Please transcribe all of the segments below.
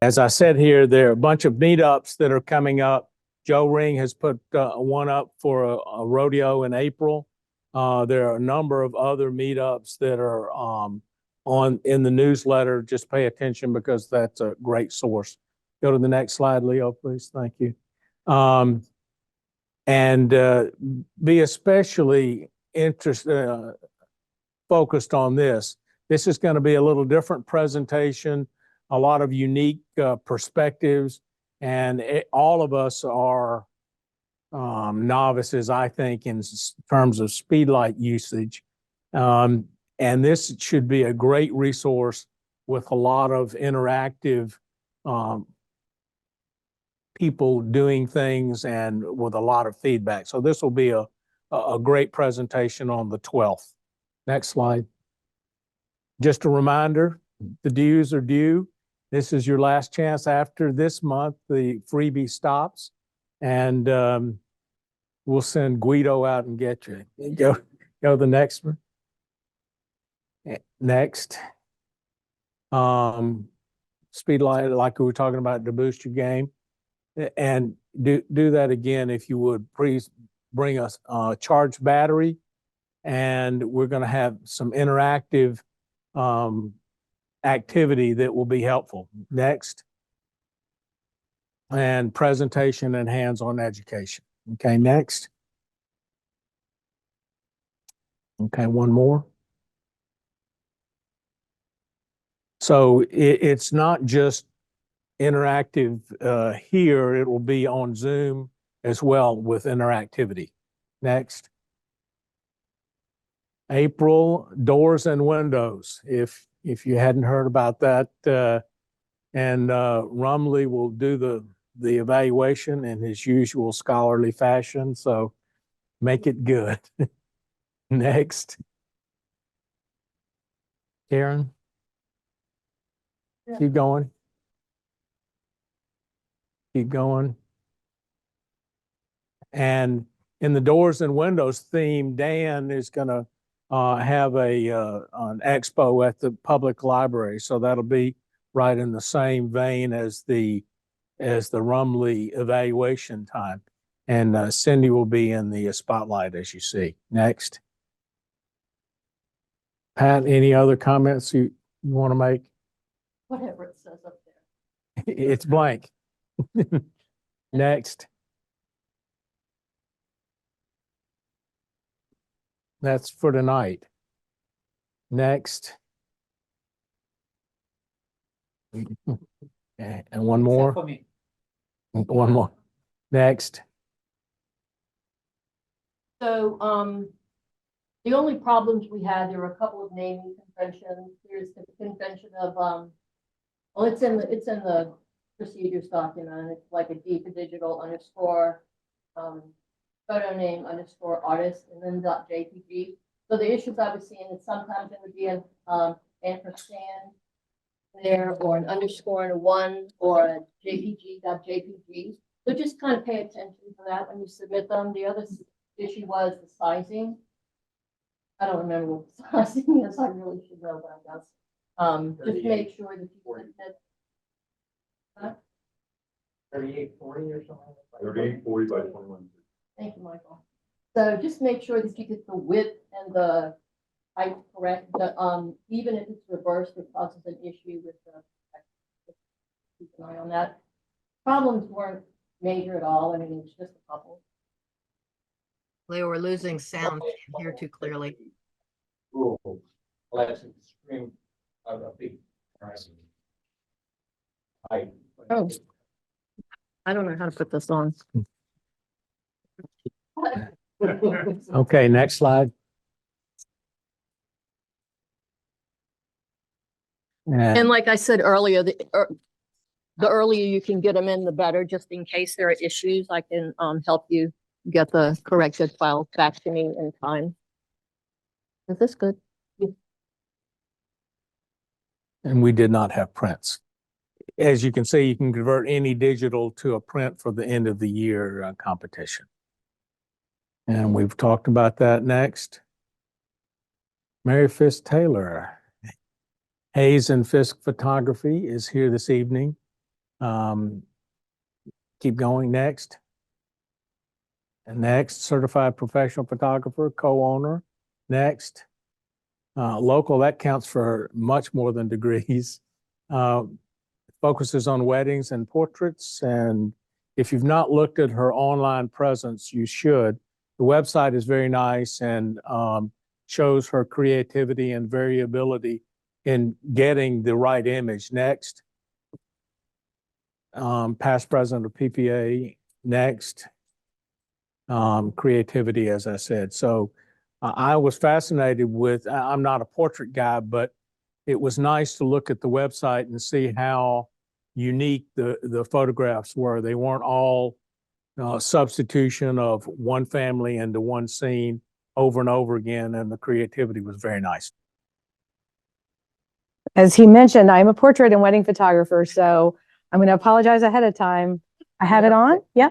as I said here, there are a bunch of meetups that are coming up. Joe Ring has put one up for a rodeo in April. There are a number of other meetups that are in the newsletter. Just pay attention because that's a great source. Go to the next slide, Leo, please. Thank you. And be especially focused on this. This is going to be a little different presentation, a lot of unique perspectives, and all of us are novices, I think, in terms of speed light usage. And this should be a great resource with a lot of interactive people doing things and with a lot of feedback. So this will be a great presentation on the 12th. Next slide. Just a reminder, the dues are due. This is your last chance. After this month, the freebie stops, and we'll send Guido out and get you. Go the next one. Next. Speed light, like we were talking about, to boost your game. And do that again, if you would. Please bring us a charged battery, and we're going to have some interactive activity that will be helpful. Next. And presentation and hands-on education. Okay, next. Okay, one more. So it's not just interactive here, it will be on Zoom as well with interactivity. Next. April, doors and windows. If you hadn't heard about that, and Rumley will do the evaluation in his usual scholarly fashion, so make it good. Next. Karen? Yeah. Keep going. Keep going. And in the doors and windows theme, Dan is going to have an expo at the public library. So that'll be right in the same vein as the Rumley evaluation time. And Cindy will be in the spotlight, as you see. Next. Pat, any other comments you want to make? Whatever it says up there. It's blank. Next. That's for tonight. Next. And one more. One more. Next. So the only problems we had, there were a couple of naming conventions. There's the convention of well, it's in the procedures document. It's like a D for digital underscore photo name underscore artist and then .jpg. So the issues I was seeing is sometimes it would be an ampersand there or an underscore and a 1 or a jpg.jpg. So just kind of pay attention to that when you submit them. The other issue was the sizing. I don't remember what the sizing is. I really should know that. Just make sure that you submit. 3840 or something. 3840 by 21. Thank you, Michael. So just make sure that you get the width and the height correct. Even if it's reversed, it causes an issue with the. Keep an eye on that. Problems weren't major at all. I mean, it's just a couple. Leo, we're losing sound. Can't hear too clearly. Rules. Alexa, screen of a big. Oh, I don't know how to put this on. Okay, next slide. And like I said earlier, the earlier you can get them in, the better, just in case there are issues. I can help you get the corrected file back to me in time. Is this good? And we did not have prints. As you can see, you can convert any digital to a print for the end of the year competition. And we've talked about that. Next. Mary Fisk-Taylor. Hayes and Fisk Photography is here this evening. Keep going, next. And next, certified professional photographer, co-owner, next. Local, that counts for much more than degrees. Focuses on weddings and portraits, and if you've not looked at her online presence, you should. The website is very nice and shows her creativity and variability in getting the right image. Next. Past president of PPA. Next. Creativity, as I said. So I was fascinated with, I'm not a portrait guy, but it was nice to look at the website and see how unique the photographs were. They weren't all substitution of one family into one scene over and over again, and the creativity was very nice. As he mentioned, I'm a portrait and wedding photographer, so I'm going to apologize ahead of time. I have it on? Yeah.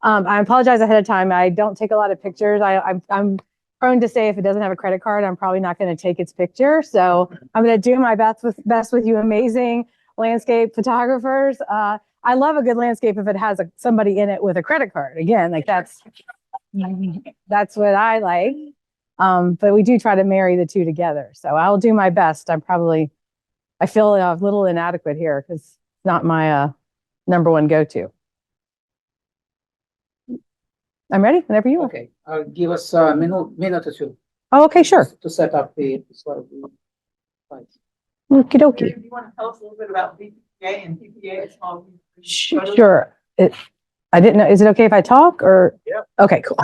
I apologize ahead of time. I don't take a lot of pictures. I'm prone to say if it doesn't have a credit card, I'm probably not going to take its picture. So I'm going to do my best with you amazing landscape photographers. I love a good landscape if it has somebody in it with a credit card. Again, like that's what I like. But we do try to marry the two together. So I'll do my best. I feel a little inadequate here because it's not my number one go-to. I'm ready whenever you are. Okay, give us a minute or two. Oh, okay, sure. To set up the slide. Okie dokie. Do you want to tell us a little bit about BPA and PPA? It's called. Sure. I didn't know. Is it okay if I talk or? Yeah. Okay, cool.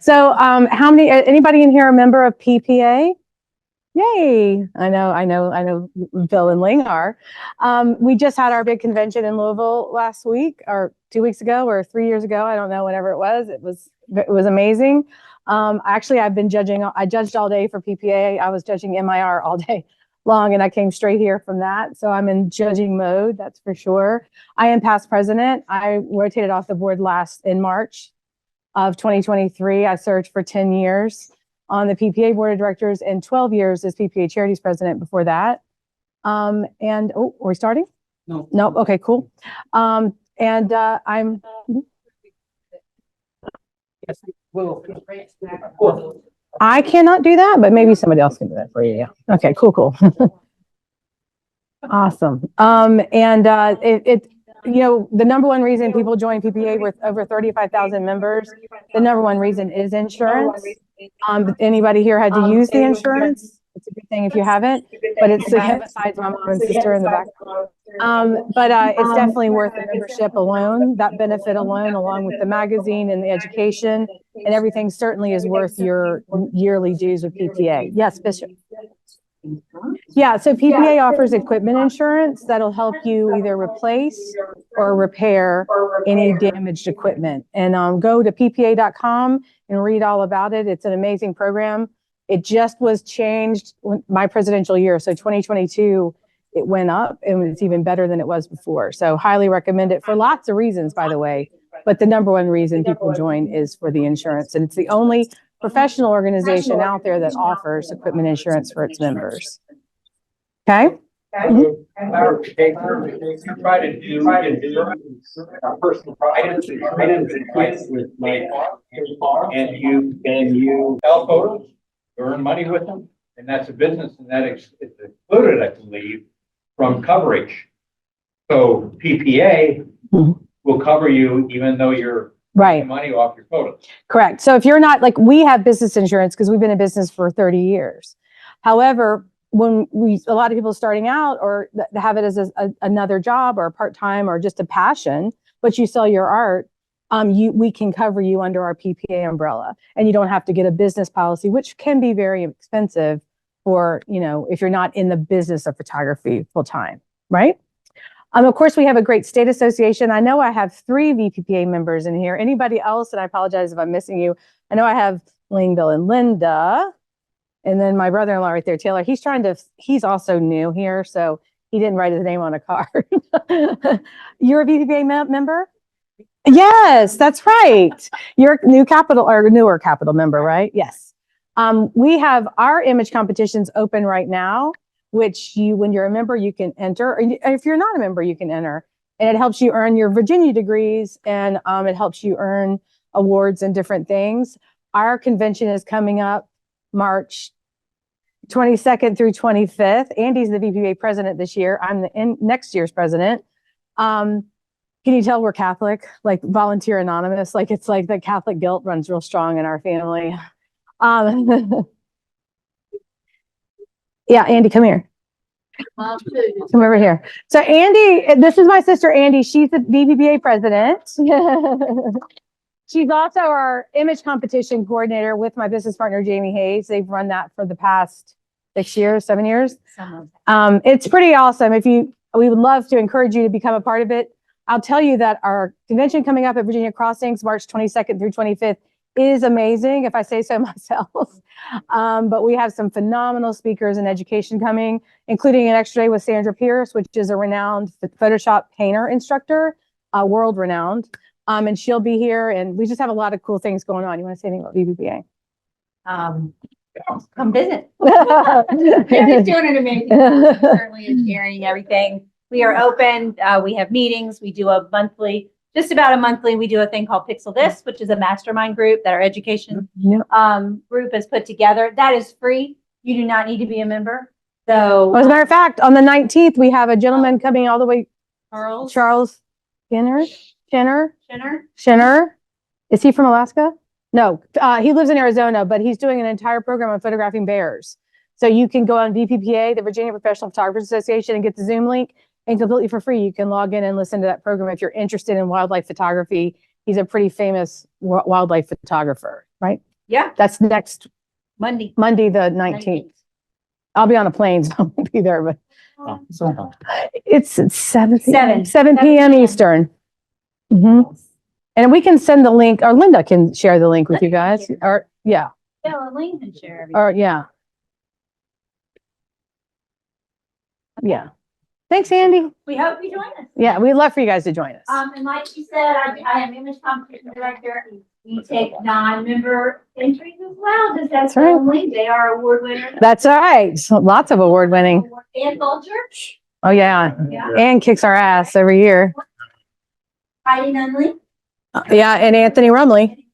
So, anybody in here a member of PPA? Yay. I know Bill and Ling are. We just had our big convention in Louisville last week or 2 weeks ago or 3 years ago. I don't know, whenever it was. It was amazing. Actually, I judged all day for PPA. I was judging MIR all day long and I came straight here from that. So I'm in judging mode, that's for sure. I am past president. I rotated off the board in March of 2023. I served for 10 years on the PPA board of directors and 12 years as PPA charities president before that. Are we starting? No. Nope. Okay, cool. I'm I cannot do that, but maybe somebody else can do that for you. Yeah. Okay, cool. Awesome. The number one reason people join PPA with over 35,000 members, the number one reason is insurance. Anybody here had to use the insurance? It's a good thing if you haven't, but it's besides my mom and sister in the back. It's definitely worth the membership alone, that benefit alone, along with the magazine and the education and everything certainly is worth your yearly dues with PPA. Yes, Bishop. Yeah, so PPA offers equipment insurance that'll help you either replace or repair any damaged equipment. And go to ppa.com and read all about it. It's an amazing program. It just was changed my presidential year. So 2022, it went up and it's even better than it was before. So highly recommend it for lots of reasons, by the way. But the number one reason people join is for the insurance. And it's the only professional organization out there that offers equipment insurance for its members. Okay. You try to do personal items with my and you sell photos, earn money with them, and that's a business, and that it's excluded, I believe, from coverage. So PPA will cover you even though you're making money off your photos. Correct. So if you're not we have business insurance because we've been in business for 30 years. However, when a lot of people starting out or have it as another job or part-time or just a passion, but you sell your art, we can cover you under our PPA umbrella, and you don't have to get a business policy, which can be very expensive for, if you're not in the business of photography full time, right? Of course, we have a great state association. I know I have 3 VPPA members in here. Anybody else? And I apologize if I'm missing you. I know I have Ling, Bill, and Linda. And then my brother-in-law right there, Taylor, he's also new here, so he didn't write his name on a card. You're a VPPA member? Yes, that's right. You're a newer capital member, right? Yes. We have our image competitions open right now, which when you're a member, you can enter. If you're not a member, you can enter. And it helps you earn your Virginia degrees, and it helps you earn awards and different things. Our convention is coming up March 22nd through 25th. Andy's the VPA president this year. I'm next year's president. Can you tell we're Catholic? Like volunteer anonymous, like it's like the Catholic guilt runs real strong in our family. Yeah, Andy, come here. Come over here. So Andy, this is my sister Andy. She's the VPPA president. She's also our image competition coordinator with my business partner, Jamie Hayes. They've run that for the past 6 years, 7 years. It's pretty awesome. We would love to encourage you to become a part of it. I'll tell you that our convention coming up at Virginia Crossings, March 22nd through 25th, is amazing, if I say so myself. But we have some phenomenal speakers in education coming, including an extra day with Sandra Pierce, which is a renowned Photoshop painter instructor, world renowned. And she'll be here, and we just have a lot of cool things going on. You want to say anything about VPPA? Come visit. Gary's doing an amazing job. He certainly is sharing everything. We are open. We have meetings. We do a monthly, just about a monthly, we do a thing called Pixel This, which is a mastermind group that our education group has put together. That is free. You do not need to be a member. So as a matter of fact, on the 19th, we have a gentleman coming all the way, Charles Skinner. Is he from Alaska? No, he lives in Arizona, but he's doing an entire program on photographing bears. So you can go on VPPA, the Virginia Professional Photographers Association, and get the Zoom link, and completely for free. You can log in and listen to that program if you're interested in wildlife photography. He's a pretty famous wildlife photographer, right? Yeah. That's next Monday the 19th. I'll be on a plane, so I won't be there, but So, it's 7 7 p.m. Eastern. And we can send the link, or Linda can share the link with you guys, or yeah, Link and share everything. or yeah. Yeah. Thanks, Andy. We hope you join us. Yeah, we'd love for you guys to join us. And like you said, I am image competition director. We take non-member entries as well. Just that's right. only. They are award winners. That's all right. So lots of award winning. And Vulture. Oh yeah. Yeah. And kicks our ass every year. Heidi Nunley. Yeah, and Anthony Rumley.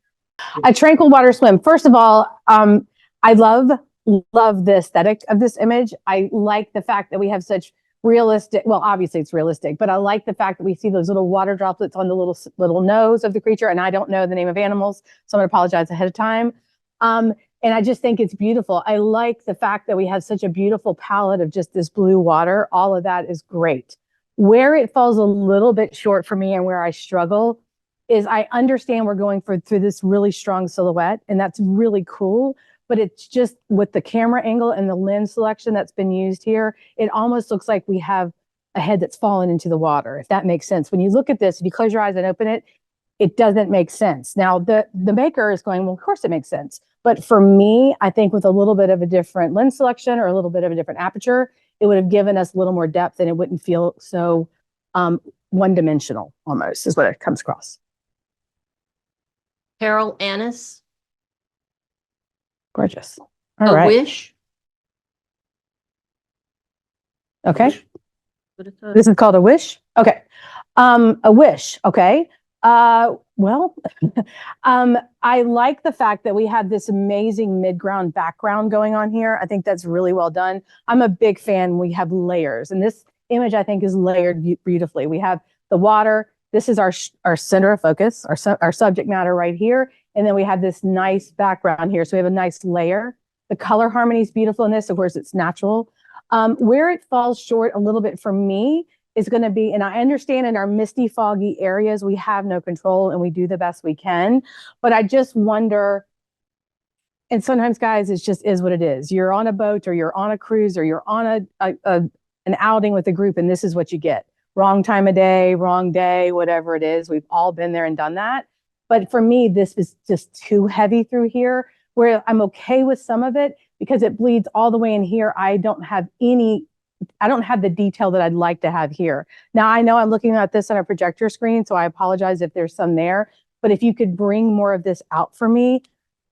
A tranquil water swim. First of all, I love the aesthetic of this image. I like the fact that we have such realistic, well, obviously it's realistic, but I like the fact that we see those little water droplets on the little nose of the creature. And I don't know the name of animals, so I'm gonna apologize ahead of time. And I just think it's beautiful. I like the fact that we have such a beautiful palette of just this blue water. All of that is great. Where it falls a little bit short for me and where I struggle is I understand we're going through this really strong silhouette, and that's really cool. But it's just with the camera angle and the lens selection that's been used here, it almost looks like we have a head that's fallen into the water, if that makes sense. When you look at this, if you close your eyes and open it, it doesn't make sense. Now, the maker is going, well, of course it makes sense. But for me, I think with a little bit of a different lens selection or a little bit of a different aperture, it would have given us a little more depth and it wouldn't feel so one-dimensional almost, is what it comes across. Carol Annis, Gorgeous. All A right. Wish. Okay. What is that? This is called A Wish. Okay. A Wish. Okay. Well, I like the fact that we have this amazing mid-ground background going on here. I think that's really well done. I'm a big fan. We have layers, and this image I think is layered beautifully. We have the water. This is our center of focus, our subject matter right here. And then we have this nice background here. So we have a nice layer. The color harmony is beautiful in this. Of course, it's natural. Where it falls short a little bit for me is going to be, and I understand in our misty, foggy areas, we have no control and we do the best we can. But I just wonder, and sometimes, guys, it just is what it is. You're on a boat or you're on a cruise or you're on an outing with a group, and this is what you get. Wrong time of day, wrong day, whatever it is. We've all been there and done that. But for me, this is just too heavy through here, where I'm okay with some of it because it bleeds all the way in here. I don't have the detail that I'd like to have here. Now, I know I'm looking at this on a projector screen, so I apologize if there's some there. But if you could bring more of this out for me,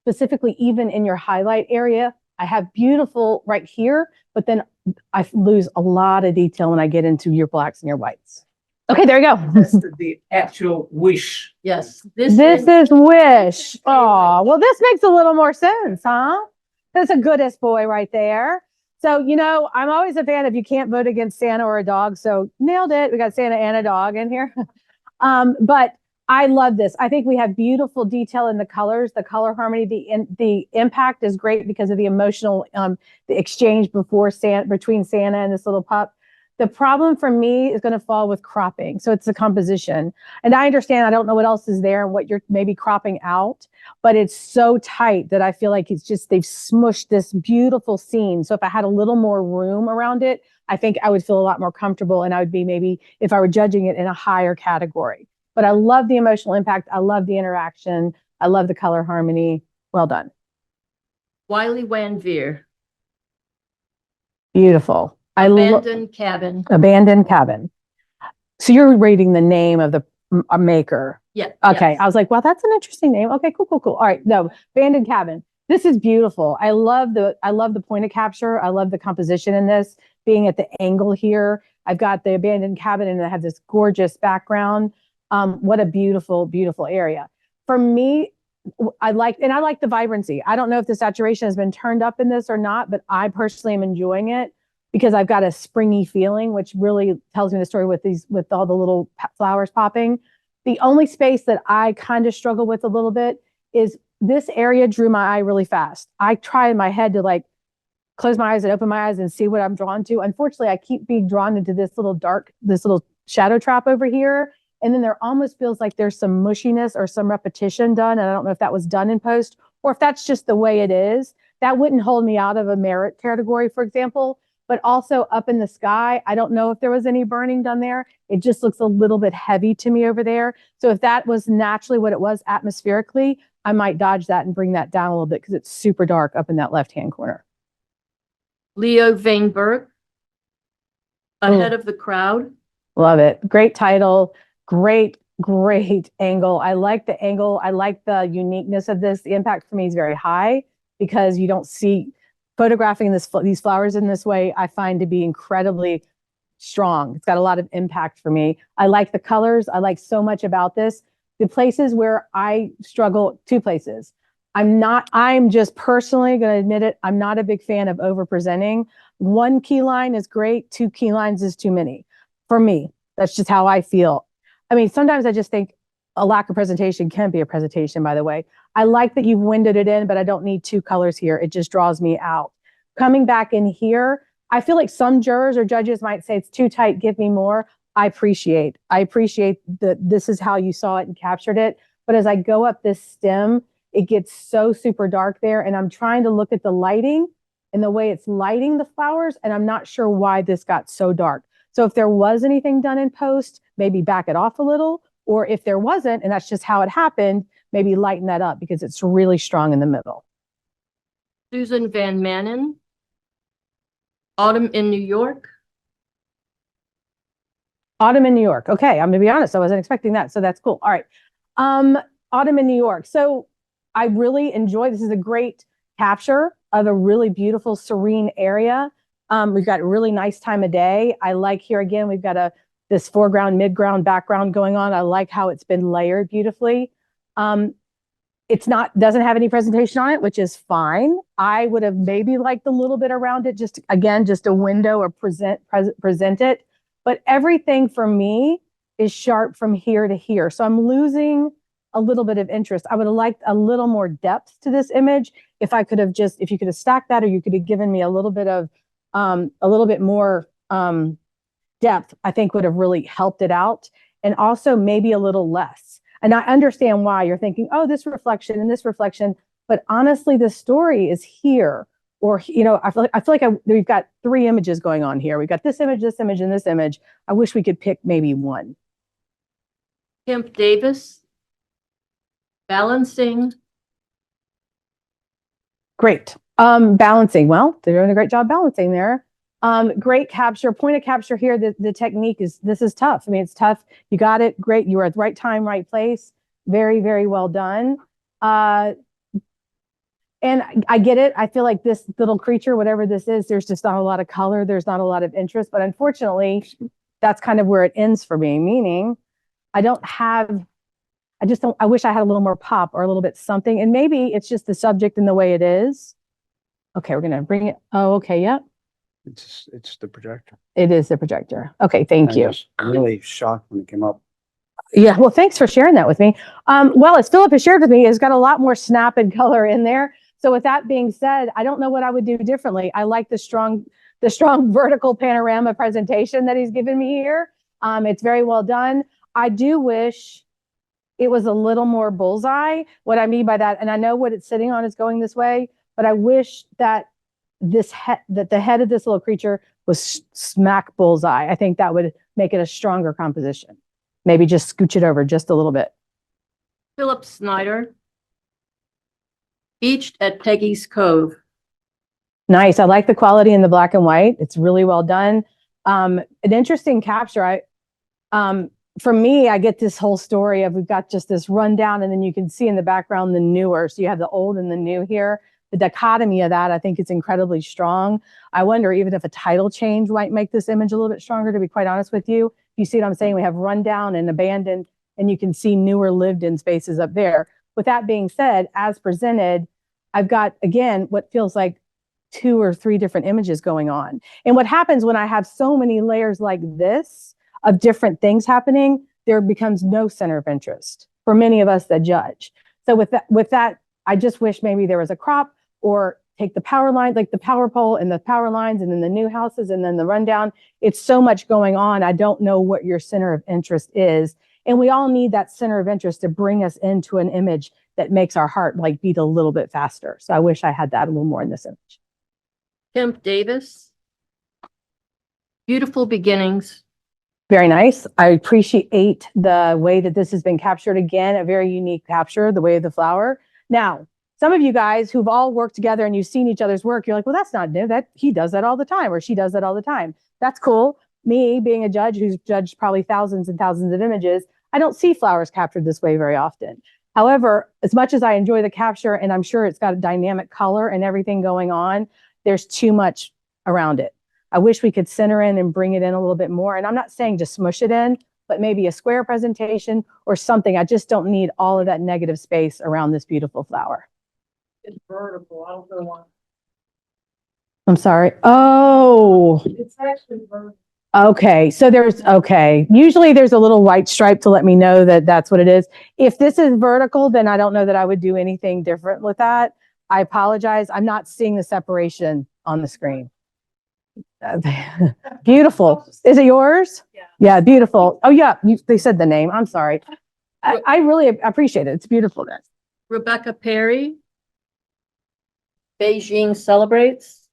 specifically even in your highlight area, I have beautiful right here, but then I lose a lot of detail when I get into your blacks and your whites. Okay, there you go. That's the actual wish. Yes, This is Wish. Oh, well, this makes a little more sense, huh? That's a goodest boy right there. So, you know, I'm always a fan of you can't vote against Santa or a dog. So nailed it. We got Santa and a dog in here. But I love this. I think we have beautiful detail in the colors, the color harmony, the impact is great because of the emotional the exchange between Santa and this little pup. The problem for me is going to fall with cropping. So it's the composition. And I understand I don't know what else is there and what you're maybe cropping out, but it's so tight that I feel like it's just they've smushed this beautiful scene. So if I had a little more room around it, I think I would feel a lot more comfortable and I would be maybe, if I were judging it, in a higher category. But I love the emotional impact. I love the interaction. I love the color harmony. Well done. Wiley Van Veer, Beautiful. Abandoned Cabin. Abandoned Cabin. So you're reading the name of the maker. Yeah. Okay. yes. I was like, well, that's an interesting name. Okay, cool. All right. No, Abandoned Cabin. This is beautiful. I love the point of capture. I love the composition in this, being at the angle here. I've got the abandoned cabin and I have this gorgeous background. What a beautiful, beautiful area. For me, I like the vibrancy. I don't know if the saturation has been turned up in this or not, but I personally am enjoying it because I've got a springy feeling, which really tells me the story with all the little flowers popping. The only space that I kind of struggle with a little bit is this area drew my eye really fast. I try in my head to like close my eyes and open my eyes and see what I'm drawn to. Unfortunately, I keep being drawn into this little shadow trap over here. And then there almost feels like there's some mushiness or some repetition done. And I don't know if that was done in post or if that's just the way it is. That wouldn't hold me out of a merit category, for example. But also up in the sky, I don't know if there was any burning done there. It just looks a little bit heavy to me over there. So if that was naturally what it was atmospherically, I might dodge that and bring that down a little bit because it's super dark up in that left-hand corner. Leo Vainberg, Ahead of the Crowd. Love it. Great title. Great angle. I like the angle. I like the uniqueness of this. The impact for me is very high because you don't see photographing these flowers in this way. I find to be incredibly strong. It's got a lot of impact for me. I like the colors. I like so much about this. The places where I struggle, two places. I'm just personally going to admit it. I'm not a big fan of over presenting. One key line is great. 2 key lines is too many for me. That's just how I feel. I mean, sometimes I just think a lack of presentation can be a presentation, by the way. I like that you've windowed it in, but I don't need 2 colors here. It just draws me out. Coming back in here, I feel like some jurors or judges might say it's too tight, give me more. I appreciate that this is how you saw it and captured it. But as I go up this stem, it gets so super dark there. And I'm trying to look at the lighting and the way it's lighting the flowers. And I'm not sure why this got so dark. So if there was anything done in post, maybe back it off a little, or if there wasn't, and that's just how it happened, maybe lighten that up because it's really strong in the middle. Susan Van Manen, Autumn in New York. Autumn in New York. Okay, I'm gonna be honest, I wasn't expecting that, so that's cool. All right, Autumn in New York. So I really enjoy, this is a great capture of a really beautiful, serene area. We've got a really nice time of day. I like here again, we've got this foreground, midground, background going on. I like how it's been layered beautifully. Doesn't have any presentation on it, which is fine. I would have maybe liked a little bit around it, just a window or present it. But everything for me is sharp from here to here. So I'm losing a little bit of interest. I would have liked a little more depth to this image. If you could have stacked that, or you could have given me a little bit more depth, I think would have really helped it out. And also maybe a little less. And I understand why you're thinking, oh, this reflection and this reflection, but honestly, the story is here. Or, I feel like we've got 3 images going on here. We've got this image, and this image. I wish we could pick maybe one. Kemp Davis, Balancing. Great. Balancing. Well, they're doing a great job balancing there. Great capture, point of capture here. The technique this is tough. I mean, it's tough. You got it. Great. You were at the right time, right place. Very, very well done. And I get it. I feel like this little creature, whatever this is, there's just not a lot of color. There's not a lot of interest. But unfortunately, that's kind of where it ends for me, meaning I wish I had a little more pop or a little bit something. And maybe it's just the subject and the way it is. Okay, we're going to bring it. Oh, okay. Yep. It's the projector. It is the projector. Okay. Thank you. I'm really shocked when it came up. Yeah. Well, thanks for sharing that with me. Well, as Philip has shared with me, it's got a lot more snap and color in there. So with that being said, I don't know what I would do differently. I like the strong vertical panorama presentation that he's given me here. It's very well done. I do wish it was a little more bullseye. What I mean by that, and I know what it's sitting on is going this way, but I wish that that the head of this little creature was smack bullseye. I think that would make it a stronger composition. Maybe just scooch it over just a little bit. Philip Snyder. Beached at Peggy's Cove. Nice. I like the quality in the black and white. It's really well done. An interesting capture. For me, I get this whole story of we've got just this rundown, and then you can see in the background the newer. So you have the old and the new here. The dichotomy of that, I think, is incredibly strong. I wonder even if a title change might make this image a little bit stronger, to be quite honest with you. You see what I'm saying? We have rundown and abandoned, and you can see newer lived in spaces up there. With that being said, as presented, I've got, again, what feels like 2 or 3 different images going on. And what happens when I have so many layers like this of different things happening, there becomes no center of interest for many of us that judge. So with that, I just wish maybe there was a crop, or take the power line, like the power pole and the power lines, and then the new houses, and then the rundown. It's so much going on. I don't know what your center of interest is. And we all need that center of interest to bring us into an image that makes our heart like beat a little bit faster. So I wish I had that a little more in this image. Kemp Davis. Beautiful beginnings. Very nice. I appreciate the way that this has been captured. Again, a very unique capture, the way of the flower. Now, some of you guys who've all worked together and you've seen each other's work, you're like, well, that's not new. That he does that all the time, or she does that all the time. That's cool. Me being a judge who's judged probably thousands and thousands of images, I don't see flowers captured this way very often. However, as much as I enjoy the capture, and I'm sure it's got a dynamic color and everything going on, there's too much around it. I wish we could center in and bring it in a little bit more. And I'm not saying to smush it in, but maybe a square presentation or something. I just don't need all of that negative space around this beautiful flower. It's vertical. I don't know why. I'm sorry. Oh, It's actually vertical. okay. So usually there's a little white stripe to let me know that that's what it is. If this is vertical, then I don't know that I would do anything different with that. I apologize. I'm not seeing the separation on the screen. Beautiful. Is it yours? Yeah. Yeah, beautiful. Oh yeah, they said the name. I'm sorry. I really appreciate it. It's beautiful then. Rebecca Perry. Beijing Celebrates.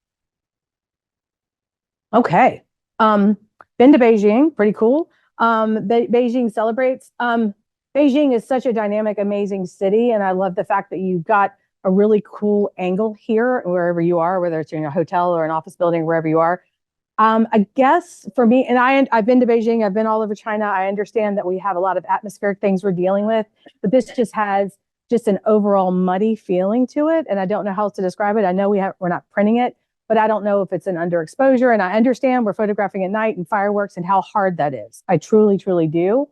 Okay. Been to Beijing, pretty cool. Beijing Celebrates. Beijing is such a dynamic, amazing city, and I love the fact that you've got a really cool angle here, wherever you are, whether it's in a hotel or an office building, wherever you are. I guess for me, and I've been to Beijing, I've been all over China. I understand that we have a lot of atmospheric things we're dealing with, but this just has an overall muddy feeling to it. And I don't know how else to describe it. I know we're not printing it, but I don't know if it's an underexposure. And I understand we're photographing at night and fireworks and how hard that is. I truly, truly do.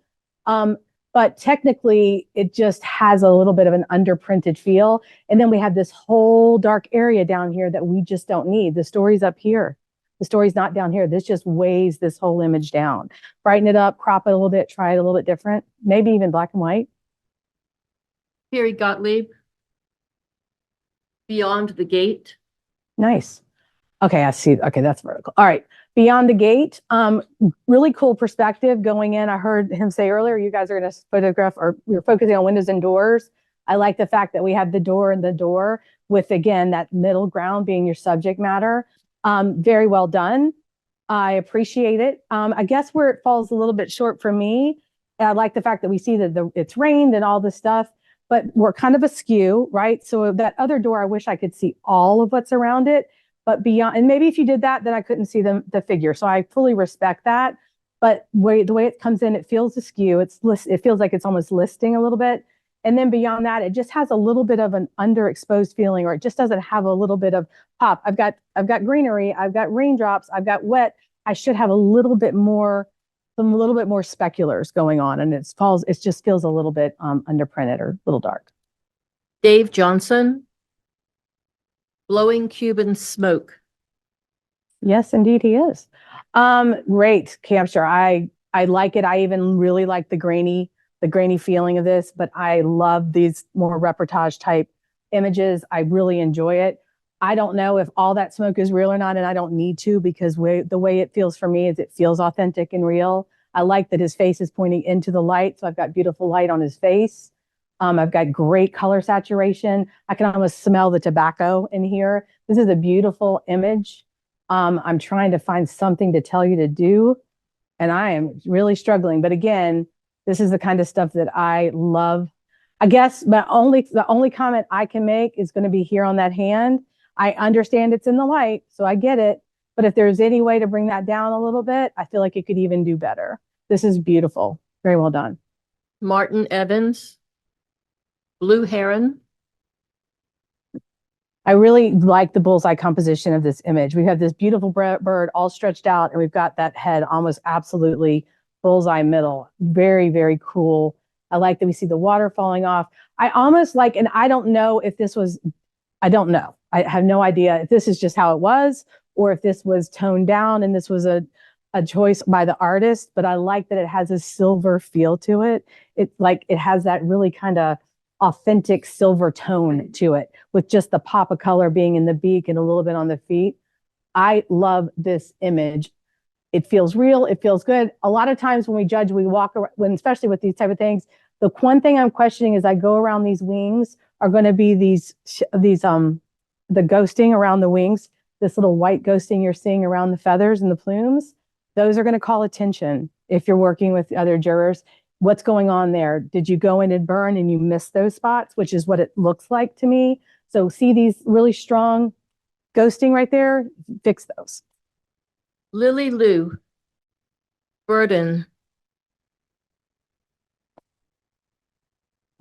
But technically it just has a little bit of an underprinted feel. And then we have this whole dark area down here that we just don't need. The story's up here. The story's not down here. This just weighs this whole image down. Brighten it up, crop it a little bit, try it a little bit different, maybe even black and white. Perry Gottlieb. Beyond the Gate. Nice. Okay, I see. Okay, that's vertical. All right. Beyond the Gate. Really cool perspective going in. I heard him say earlier, you guys are going to photograph, or you're focusing on windows and doors. I like the fact that we have the door and the door with, again, that middle ground being your subject matter. Very well done. I appreciate it. I guess where it falls a little bit short for me, I like the fact that we see that it's rained and all this stuff, but we're kind of askew, right? So that other door, I wish I could see all of what's around it, but beyond, and maybe if you did that, then I couldn't see the figure. So I fully respect that. But the way it comes in, it feels askew. It feels like it's almost listing a little bit. And then beyond that, it just has a little bit of an underexposed feeling, or it just doesn't have a little bit of pop. I've got greenery, I've got raindrops, I've got wet. I should have a little bit more some a little bit more speculars going on, and it just feels a little bit underprinted or a little dark. Dave Johnson. Blowing Cuban smoke. Yes, indeed, he is. Great capture. I like it. I even really like the grainy feeling of this, but I love these more reportage type images. I really enjoy it. I don't know if all that smoke is real or not, and I don't need to, because the way it feels for me is it feels authentic and real. I like that his face is pointing into the light, so I've got beautiful light on his face. I've got great color saturation. I can almost smell the tobacco in here. This is a beautiful image. I'm trying to find something to tell you to do, and I am really struggling. But again, this is the kind of stuff that I love. I guess the only comment I can make is going to be here on that hand. I understand it's in the light, so I get it. But if there's any way to bring that down a little bit, I feel like it could even do better. This is beautiful. Very well done. Martin Evans. Blue heron. I really like the bullseye composition of this image. We have this beautiful bird all stretched out, and we've got that head almost absolutely bullseye middle. Very, very cool. I like that we see the water falling off. I almost like, and I don't know if this was, I don't know. I have no idea if this is just how it was, or if this was toned down and this was a choice by the artist, but I like that it has a silver feel to it. It has that really kind of authentic silver tone to it, with just the pop of color being in the beak and a little bit on the feet. I love this image. It feels real. It feels good. A lot of times when we judge, we walk around, especially with these type of things, the one thing I'm questioning is I go around these wings are going to be the ghosting around the wings, this little white ghosting you're seeing around the feathers and the plumes. Those are going to call attention if you're working with other jurors. What's going on there? Did you go in and burn and you missed those spots, which is what it looks like to me. So see these really strong ghosting right there? Fix those. Lily Lou. Burden.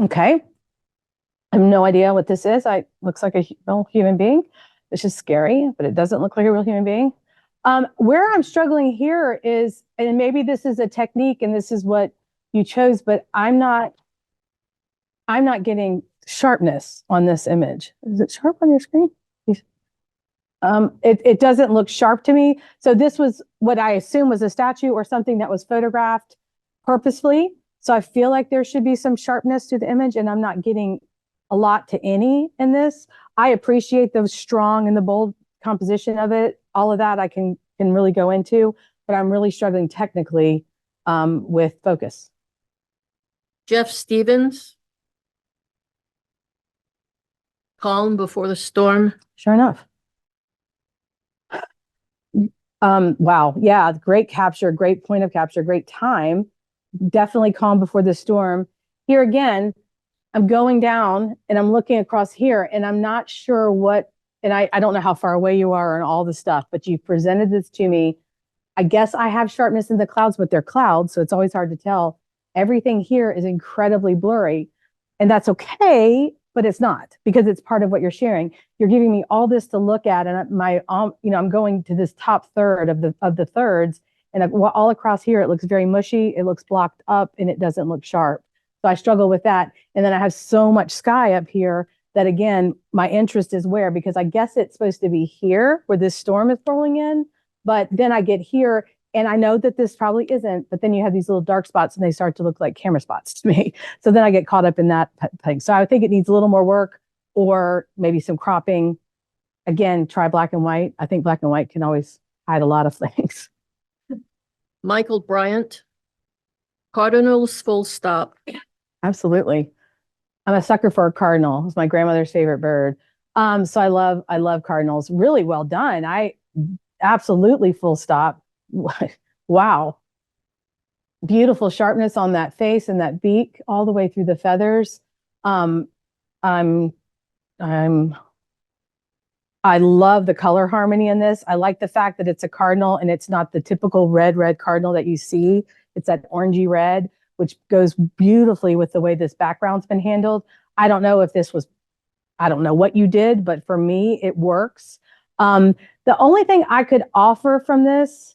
Okay. I have no idea what this is. Looks like a real human being. It's just scary, but it doesn't look like a real human being. Where I'm struggling here is, and maybe this is a technique and this is what you chose, but I'm not getting sharpness on this image. Is it sharp on your screen? It doesn't look sharp to me. So this was what I assume was a statue or something that was photographed purposefully. So I feel like there should be some sharpness to the image, and I'm not getting a lot to any in this. I appreciate the strong and the bold composition of it. All of that I can really go into, but I'm really struggling technically with focus. Jeff Stevens. Calm before the storm. Sure enough. Wow. Yeah. Great capture, great point of capture, great time. Definitely calm before the storm. Here again, I'm going down and I'm looking across here, and I'm not sure what, and I don't know how far away you are and all the stuff, but you presented this to me. I guess I have sharpness in the clouds, but they're clouds, so it's always hard to tell. Everything here is incredibly blurry, and that's okay, but it's not, because it's part of what you're sharing. You're giving me all this to look at, and I'm going to this top third of the thirds, and all across here, it looks very mushy, it looks blocked up, and it doesn't look sharp. So I struggle with that. And then I have so much sky up here that, again, my interest is where, because I guess it's supposed to be here where this storm is rolling in, but then I get here and I know that this probably isn't, but then you have these little dark spots and they start to look like camera spots to me. So then I get caught up in that thing. So I think it needs a little more work, or maybe some cropping. Again, try black and white. I think black and white can always hide a lot of things. Michael Bryant. Cardinals full stop. Absolutely. I'm a sucker for a cardinal. It's my grandmother's favorite bird. So I love cardinals. Really well done. I absolutely full stop. Wow. Beautiful sharpness on that face and that beak all the way through the feathers. I love the color harmony in this. I like the fact that it's a cardinal and it's not the typical red cardinal that you see. It's that orangey red, which goes beautifully with the way this background's been handled. I don't know what you did, but for me, it works. The only thing I could offer from this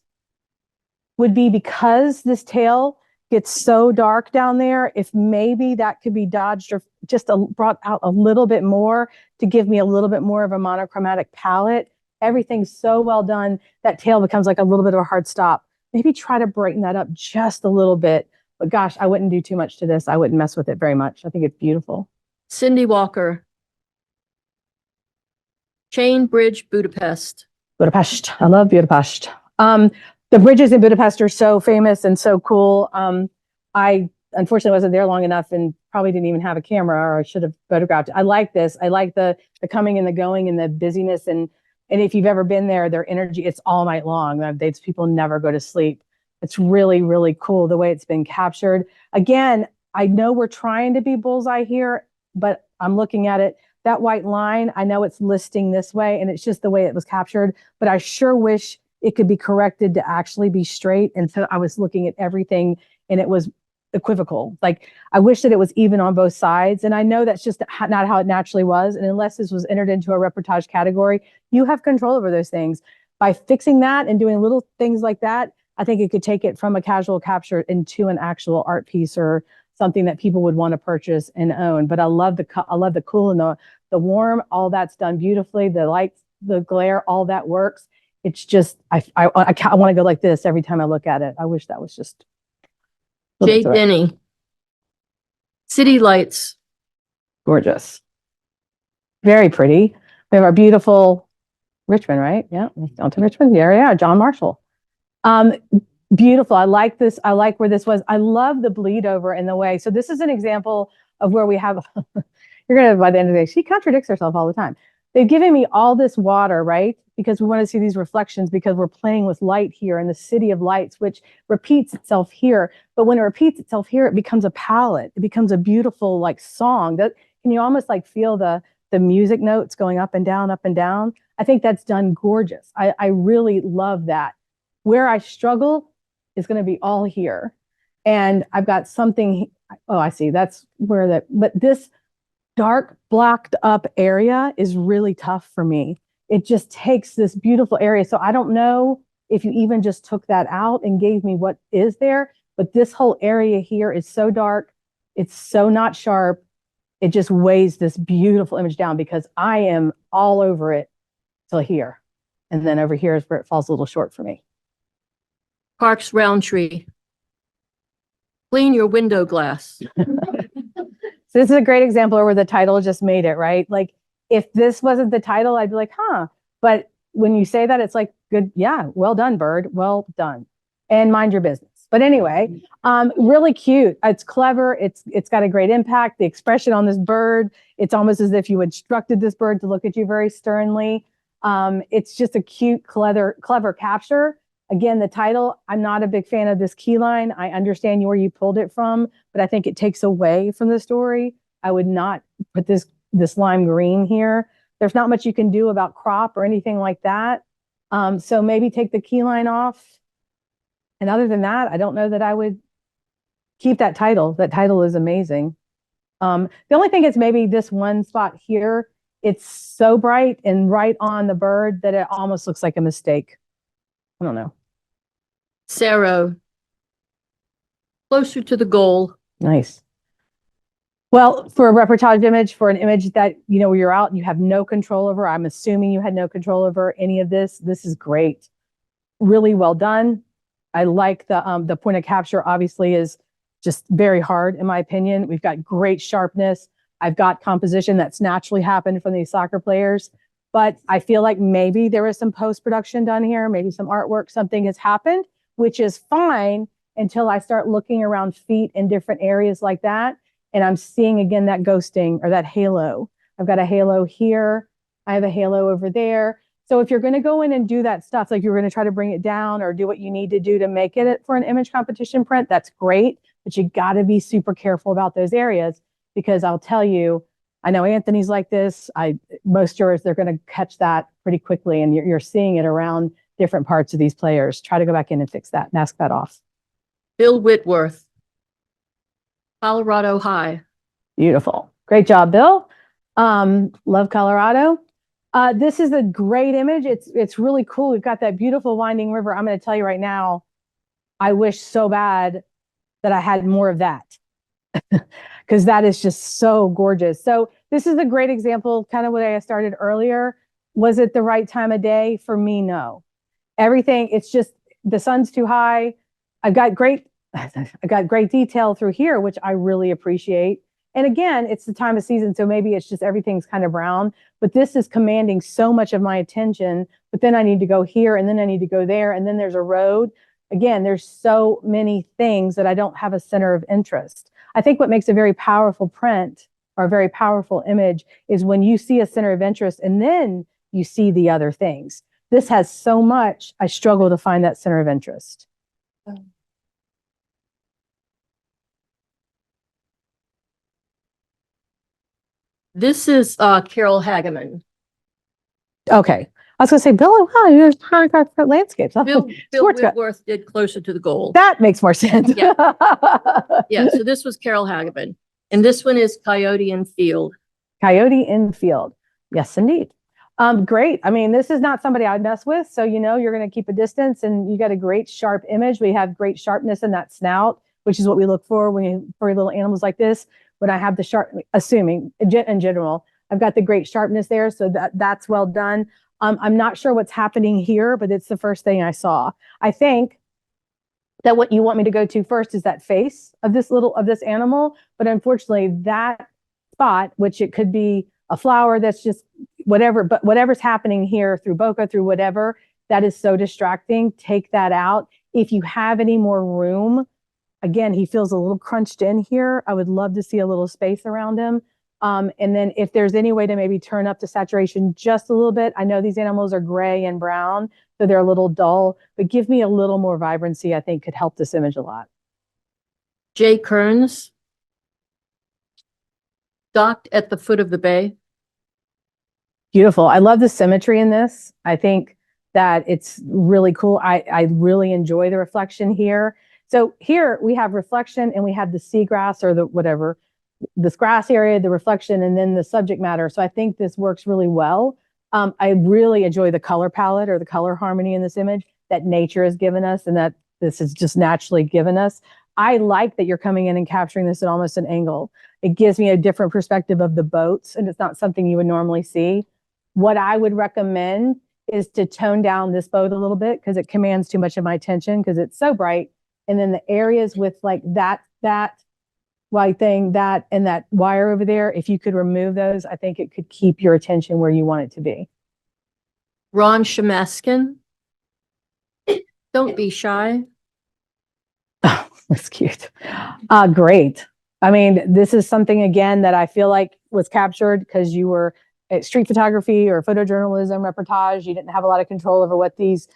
would be because this tail gets so dark down there, if maybe that could be dodged or just brought out a little bit more to give me a little bit more of a monochromatic palette. Everything's so well done. That tail becomes like a little bit of a hard stop. Maybe try to brighten that up just a little bit. But gosh, I wouldn't do too much to this. I wouldn't mess with it very much. I think it's beautiful. Cindy Walker. Chain Bridge, Budapest. Budapest. I love Budapest. The bridges in Budapest are so famous and so cool. I unfortunately wasn't there long enough and probably didn't even have a camera, or I should have photographed it. I like this. I like the coming and the going and the busyness. And if you've ever been there, their energy, it's all night long. These people never go to sleep. It's really, really cool the way it's been captured. Again, I know we're trying to be bullseye here, but I'm looking at it. That white line, I know it's listing this way and it's just the way it was captured, but I sure wish it could be corrected to actually be straight. And so I was looking at everything and it was equivocal. Like, I wish that it was even on both sides. And I know that's just not how it naturally was. And unless this was entered into a reportage category, you have control over those things. By fixing that and doing little things like that, I think it could take it from a casual capture into an actual art piece or something that people would want to purchase and own. But I love the cool and the warm, all that's done beautifully. The lights, the glare, all that works. It's just, I want to go like this every time I look at it. I wish that was just. Jay Denny. City Lights. Gorgeous. Very pretty. We have our beautiful Richmond, right? Yeah, down to Richmond. Yeah, John Marshall. Beautiful. I like this. I like where this was. I love the bleed over in the way. So this is an example of where we have, you're going to, by the end of the day, she contradicts herself all the time. They've given me all this water, right? Because we want to see these reflections because we're playing with light here in the city of lights, which repeats itself here. But when it repeats itself here, it becomes a palette. It becomes a beautiful like song. That can you almost like feel the music notes going up and down, up and down. I think that's done gorgeous. I really love that. Where I struggle is going to be all here. And I've got something, oh, I see. That's where that, but this dark blocked up area is really tough for me. It just takes this beautiful area. So I don't know if you even just took that out and gave me what is there, but this whole area here is so dark. It's so not sharp. It just weighs this beautiful image down because I am all over it till here. And then over here is where it falls a little short for me. Parks Roundtree. Clean your window glass. So this is a great example where the title just made it, right? Like, if this wasn't the title, I'd be like, huh. But when you say that, it's like, good. Yeah. Well done, bird. Well done. And mind your business. But anyway, really cute. It's clever. It's got a great impact. The expression on this bird, it's almost as if you instructed this bird to look at you very sternly. It's just a cute, clever capture. Again, the title, I'm not a big fan of this key line. I understand where you pulled it from, but I think it takes away from the story. I would not put this lime green here. There's not much you can do about crop or anything like that. So maybe take the key line off. And other than that, I don't know that I would keep that title. That title is amazing. The only thing is maybe this one spot here, it's so bright and right on the bird that it almost looks like a mistake. I don't know. Sarah. Closer to the goal. Nice. Well, for a reportage image, for an image that, you know, where you're out and you have no control over, I'm assuming you had no control over any of this. This is great. Really well done. I like the point of capture obviously is just very hard in my opinion. We've got great sharpness. I've got composition that's naturally happened from these soccer players, but I feel like maybe there was some post-production done here, maybe some artwork, something has happened, which is fine until I start looking around feet in different areas like that. And I'm seeing again that ghosting or that halo. I've got a halo here. I have a halo over there. So if you're going to go in and do that stuff, like you're going to try to bring it down or do what you need to do to make it for an image competition print, that's great. But you got to be super careful about those areas because I'll tell you, I know Anthony's like this. Most jurors, they're going to catch that pretty quickly. And you're seeing it around different parts of these players. Try to go back in and fix that, mask that off. Bill Whitworth. Colorado High. Beautiful. Great job, Bill. Love Colorado. This is a great image. It's really cool. We've got that beautiful winding river. I'm going to tell you right now, I wish so bad that I had more of that because that is just so gorgeous. So this is a great example, kind of what I started earlier. Was it the right time of day? For me, no. Everything, it's just the sun's too high. I've got great, I've got great detail through here, which I really appreciate. And again, it's the time of season, so maybe it's just everything's kind of brown, but this is commanding so much of my attention. But then I need to go here, and then I need to go there, and then there's a road. Again, there's so many things that I don't have a center of interest. I think what makes a very powerful print or a very powerful image is when you see a center of interest and then you see the other things. This has so much, I struggle to find that center of interest. This is Carol Hageman. Okay. I was going to say, Bill, wow, you're trying to got landscapes. Bill Sports guy. Whitworth did Closer to the Goal. That makes more sense. Yeah. Yeah, so this was Carol Hageman. And this one is Coyote in Field. Coyote in field. Yes, indeed. Great. I mean, this is not somebody I'd mess with. So, you know, you're going to keep a distance and you got a great sharp image. We have great sharpness in that snout, which is what we look for when you, for little animals like this. When I have the sharp, assuming in general, I've got the great sharpness there. So that's well done. I'm not sure what's happening here, but it's the first thing I saw. I think that what you want me to go to first is that face of this animal. But unfortunately, that spot, which it could be a flower that's just whatever, but whatever's happening here through bokeh, through whatever, that is so distracting. Take that out. If you have any more room, again, he feels a little crunched in here. I would love to see a little space around him. And then if there's any way to maybe turn up the saturation just a little bit, I know these animals are gray and brown, so they're a little dull, but give me a little more vibrancy, I think could help this image a lot. Jay Kearns. Docked at the foot of the bay. Beautiful. I love the symmetry in this. I think that it's really cool. I really enjoy the reflection here. So here we have reflection and we have the seagrass or the whatever, this grass area, the reflection, and then the subject matter. So I think this works really well. I really enjoy the color palette or the color harmony in this image that nature has given us and that this is just naturally given us. I like that you're coming in and capturing this at almost an angle. It gives me a different perspective of the boats, and it's not something you would normally see. What I would recommend is to tone down this boat a little bit because it commands too much of my attention because it's so bright. And then the areas with like that white thing, that and that wire over there, if you could remove those, I think it could keep your attention where you want it to be. Ron Shemaskin. Don't be shy. Oh, that's cute. Great. I mean, this is something, again, that I feel like was captured because you were at street photography or photojournalism, reportage. You didn't have a lot of control over what these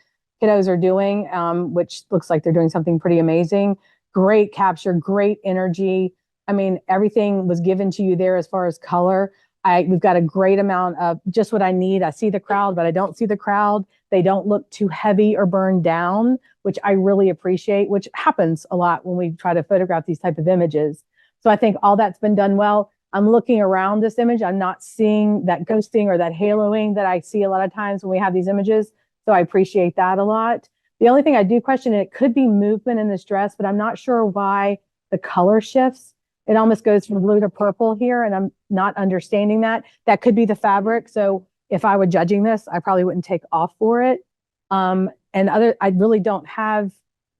kiddos are doing, which looks like they're doing something pretty amazing. Great capture, great energy. I mean, everything was given to you there as far as color. We've got a great amount of just what I need. I see the crowd, but I don't see the crowd. They don't look too heavy or burned down, which I really appreciate, which happens a lot when we try to photograph these type of images. So I think all that's been done well. I'm looking around this image. I'm not seeing that ghosting or that haloing that I see a lot of times when we have these images. So I appreciate that a lot. The only thing I do question, and it could be movement in this dress, but I'm not sure why the color shifts. It almost goes from blue to purple here, and I'm not understanding that. That could be the fabric. So if I were judging this, I probably wouldn't take off for it. I really don't have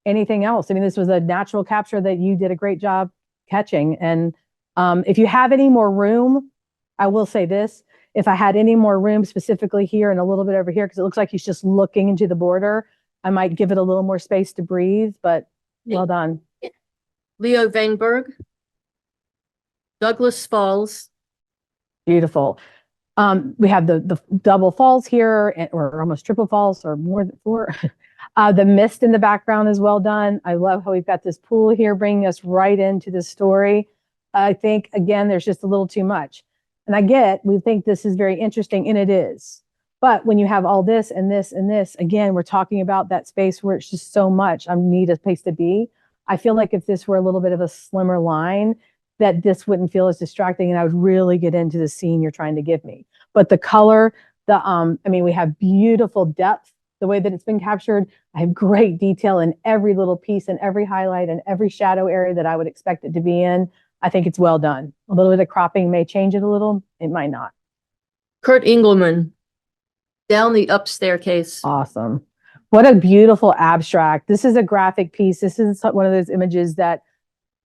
anything else. I mean, this was a natural capture that you did a great job catching. And if you have any more room, I will say this, if I had any more room specifically here and a little bit over here, because it looks like he's just looking into the border, I might give it a little more space to breathe, but well done. Leo Vainberg. Douglas Falls. Beautiful. We have the double falls here, or almost triple falls, or more than 4. The mist in the background is well done. I love how we've got this pool here bringing us right into the story. I think, again, there's just a little too much. And we think this is very interesting, and it is. But when you have all this and this and this, again, we're talking about that space where it's just so much. I need a place to be. I feel like if this were a little bit of a slimmer line, that this wouldn't feel as distracting and I would really get into the scene you're trying to give me. But the color, I mean, we have beautiful depth the way that it's been captured. I have great detail in every little piece and every highlight and every shadow area that I would expect it to be in. I think it's well done. A little bit of cropping may change it a little. It might not. Kurt Engelman, down the up staircase. Awesome. What a beautiful abstract. This is a graphic piece. This is one of those images that,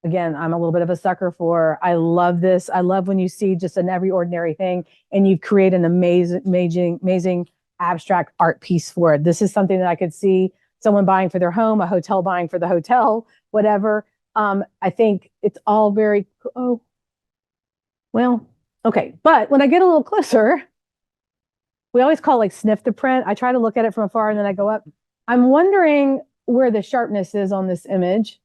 again, I'm a little bit of a sucker for. I love this. I love when you see just an every ordinary thing and you create an amazing abstract art piece for it. This is something that I could see someone buying for their home, a hotel buying for the hotel, whatever. I think it's all very, oh, well, okay. But when I get a little closer, we always call like sniff the print. I try to look at it from afar and then I go up. I'm wondering where the sharpness is on this image.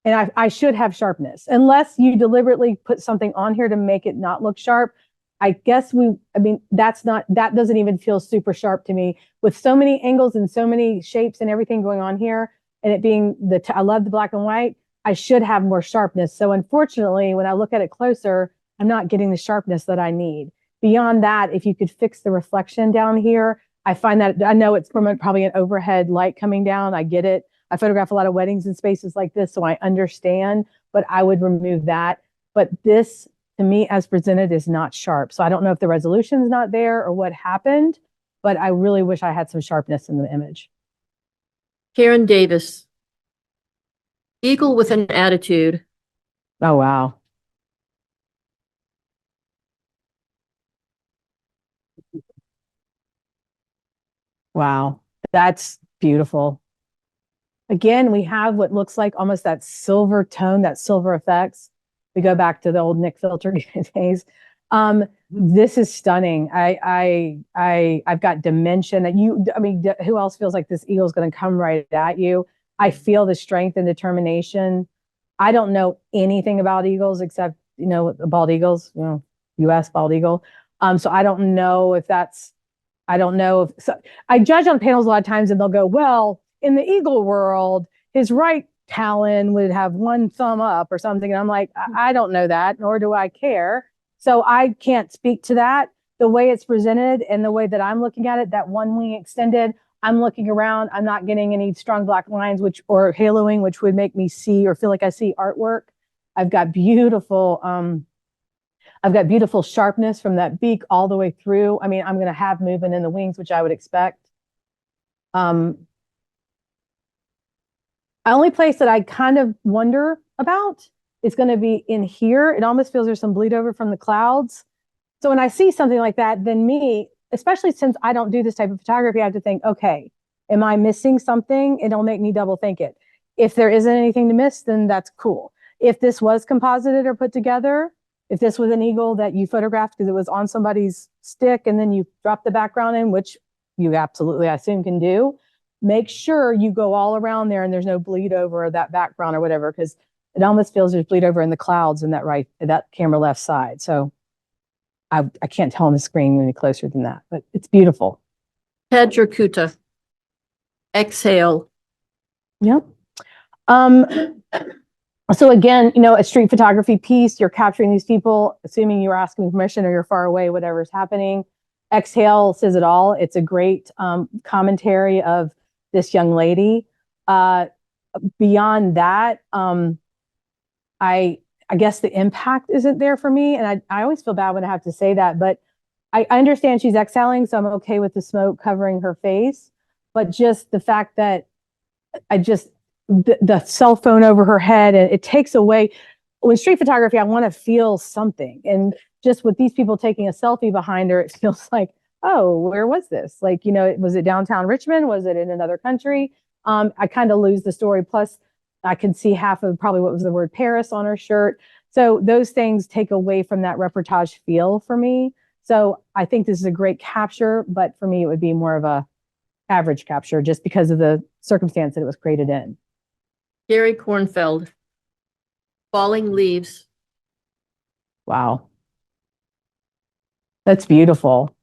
And I should have sharpness, unless you deliberately put something on here to make it not look sharp. I guess that doesn't even feel super sharp to me with so many angles and so many shapes and everything going on here. And it being I love the black and white. I should have more sharpness. So unfortunately, when I look at it closer, I'm not getting the sharpness that I need. Beyond that, if you could fix the reflection down here, I find that, I know it's from probably an overhead light coming down. I get it. I photograph a lot of weddings in spaces like this, so I understand, but I would remove that. But this, to me, as presented, is not sharp. So I don't know if the resolution is not there or what happened, but I really wish I had some sharpness in the image. Karen Davis, eagle with an attitude. Oh, wow. Wow, that's beautiful. Again, we have what looks like almost that silver tone, that silver effects. We go back to the old Nick filter days. This is stunning. I've got dimension that who else feels like this eagle is going to come right at you? I feel the strength and determination. I don't know anything about eagles except, bald eagles, US bald eagle. So I don't know if that's, I don't know if, so I judge on panels a lot of times and they'll go, well, in the eagle world, his right talon would have one thumb up or something. And I'm like, I don't know that, nor do I care. So I can't speak to that. The way it's presented and the way that I'm looking at it, that one wing extended, I'm looking around, I'm not getting any strong black lines, or haloing, which would make me see or feel like I see artwork. I've got beautiful sharpness from that beak all the way through. I mean, I'm going to have movement in the wings, which I would expect. The only place that I kind of wonder about is going to be in here. It almost feels there's some bleed over from the clouds. So when I see something like that, then me, especially since I don't do this type of photography, I have to think, okay, am I missing something? It'll make me double think it. If there isn't anything to miss, then that's cool. If this was composited or put together, if this was an eagle that you photographed because it was on somebody's stick and then you drop the background in, which you absolutely, I assume, can do, make sure you go all around there and there's no bleed over of that background or whatever, because it almost feels there's bleed over in the clouds in that camera left side. So I can't tell on the screen any closer than that, but it's beautiful. Padrakuta, exhale. Yep. So again, a street photography piece, you're capturing these people, assuming you're asking permission or you're far away, whatever's happening. Exhale says it all. It's a great commentary of this young lady. Beyond that, I guess the impact isn't there for me. And I always feel bad when I have to say that, but I understand she's exhaling, so I'm okay with the smoke covering her face. But just the fact that the cell phone over her head, and it takes away, when street photography, I want to feel something. And just with these people taking a selfie behind her, it feels like, oh, where was this? Like, was it downtown Richmond? Was it in another country? I kind of lose the story. Plus, I can see half of probably what was the word Paris on her shirt. So those things take away from that reportage feel for me. So I think this is a great capture, but for me, it would be more of a average capture just because of the circumstance that it was created in. Gary Kornfeld, falling leaves. Wow. That's beautiful.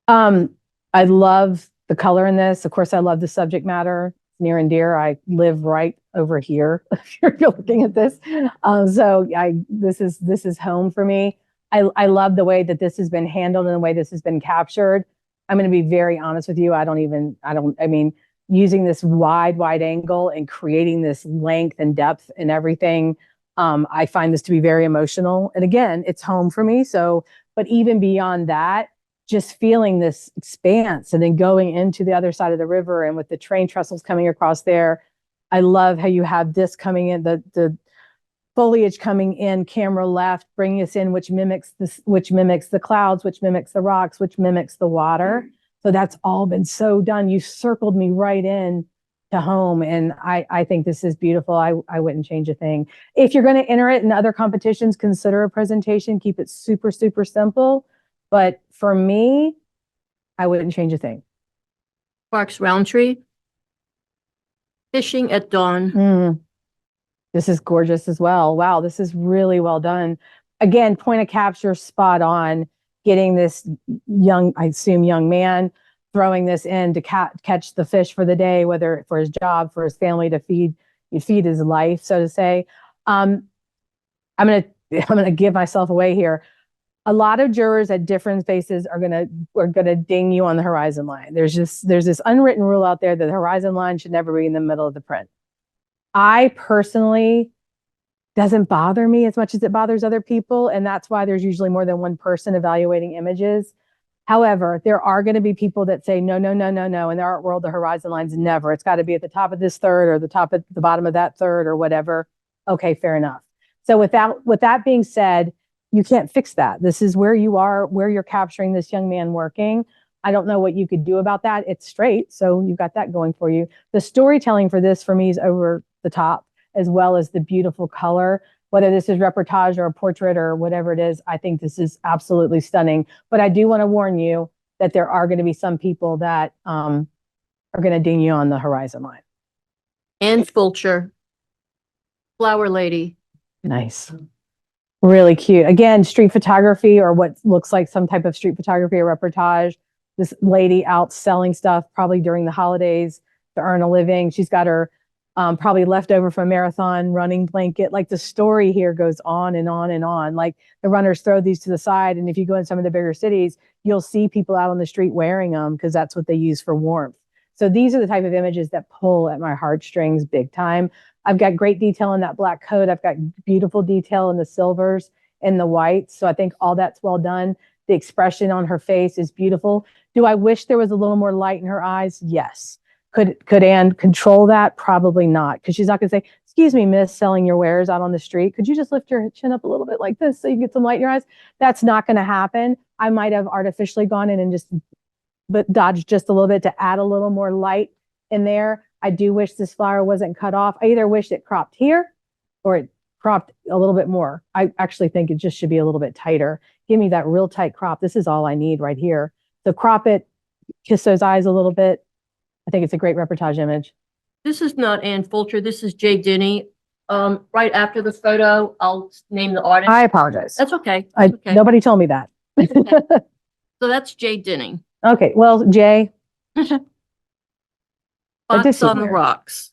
I love the color in this. Of course, I love the subject matter. It's near and dear. I live right over here. If you're looking at this, so this is home for me. I love the way that this has been handled and the way this has been captured. I'm going to be very honest with you. I mean, using this wide angle and creating this length and depth and everything, I find this to be very emotional. And again, it's home for me. So, but even beyond that, just feeling this expanse and then going into the other side of the river and with the train trestles coming across there. I love how you have this coming in, the foliage coming in camera left, bringing us in, which mimics the clouds, which mimics the rocks, which mimics the water. So that's all been so done. You circled me right in to home. And I think this is beautiful. I wouldn't change a thing. If you're going to enter it in other competitions, consider a presentation, keep it super, super simple. But for me, I wouldn't change a thing. Parks Roundtree. Fishing at dawn. This is gorgeous as well. Wow, this is really well done. Again, point of capture, spot on. Getting this young, I assume young man, throwing this in to catch the fish for the day, whether for his job, for his family, to feed his life, so to say. I'm gonna give myself away here. A lot of jurors at different spaces are gonna ding you on the horizon line. There's this unwritten rule out there that the horizon line should never be in the middle of the print. I personally, doesn't bother me as much as it bothers other people, and that's why there's usually more than one person evaluating images. However, there are going to be people that say no, in the art world the horizon line's never. It's got to be at the top of this third or the bottom of that third or whatever. Okay, fair enough. So with that being said, you can't fix that. This is where you are, where you're capturing this young man working. I don't know what you could do about that. It's straight, so you've got that going for you. The storytelling for this, for me, is over the top, as well as the beautiful color. Whether this is reportage or a portrait or whatever it is, I think this is absolutely stunning. But I do want to warn you that there are going to be some people that are going to ding you on the horizon line. And Fulcher. Flower Lady. Nice. Really cute. Again, street photography, or what looks like some type of street photography or reportage. This lady out selling stuff probably during the holidays to earn a living. She's got her probably leftover from a marathon running blanket. Like, the story here goes on and on and on. Like, the runners throw these to the side. And if you go in some of the bigger cities, you'll see people out on the street wearing them because that's what they use for warmth. So these are the type of images that pull at my heartstrings big time. I've got great detail in that black coat. I've got beautiful detail in the silvers and the whites. So I think all that's well done. The expression on her face is beautiful. Do I wish there was a little more light in her eyes? Yes. Could Anne control that? Probably not, because she's not going to say, "Excuse me, miss, selling your wares out on the street. Could you just lift your chin up a little bit like this so you get some light in your eyes?" That's not going to happen. I might have artificially gone in and just dodged just a little bit to add a little more light in there. I do wish this flower wasn't cut off. I either wish it cropped here or it cropped a little bit more. I actually think it just should be a little bit tighter. Give me that real tight crop. This is all I need right here. So crop it, kiss those eyes a little bit. I think it's a great reportage image. This is not Ann Fulcher. This is Jay Denny. Right after the photo, I'll name the artist. I apologize. That's okay. That's okay. Nobody told me that. So that's Jay Denny. Okay, well, Jay. Fox on the Rocks.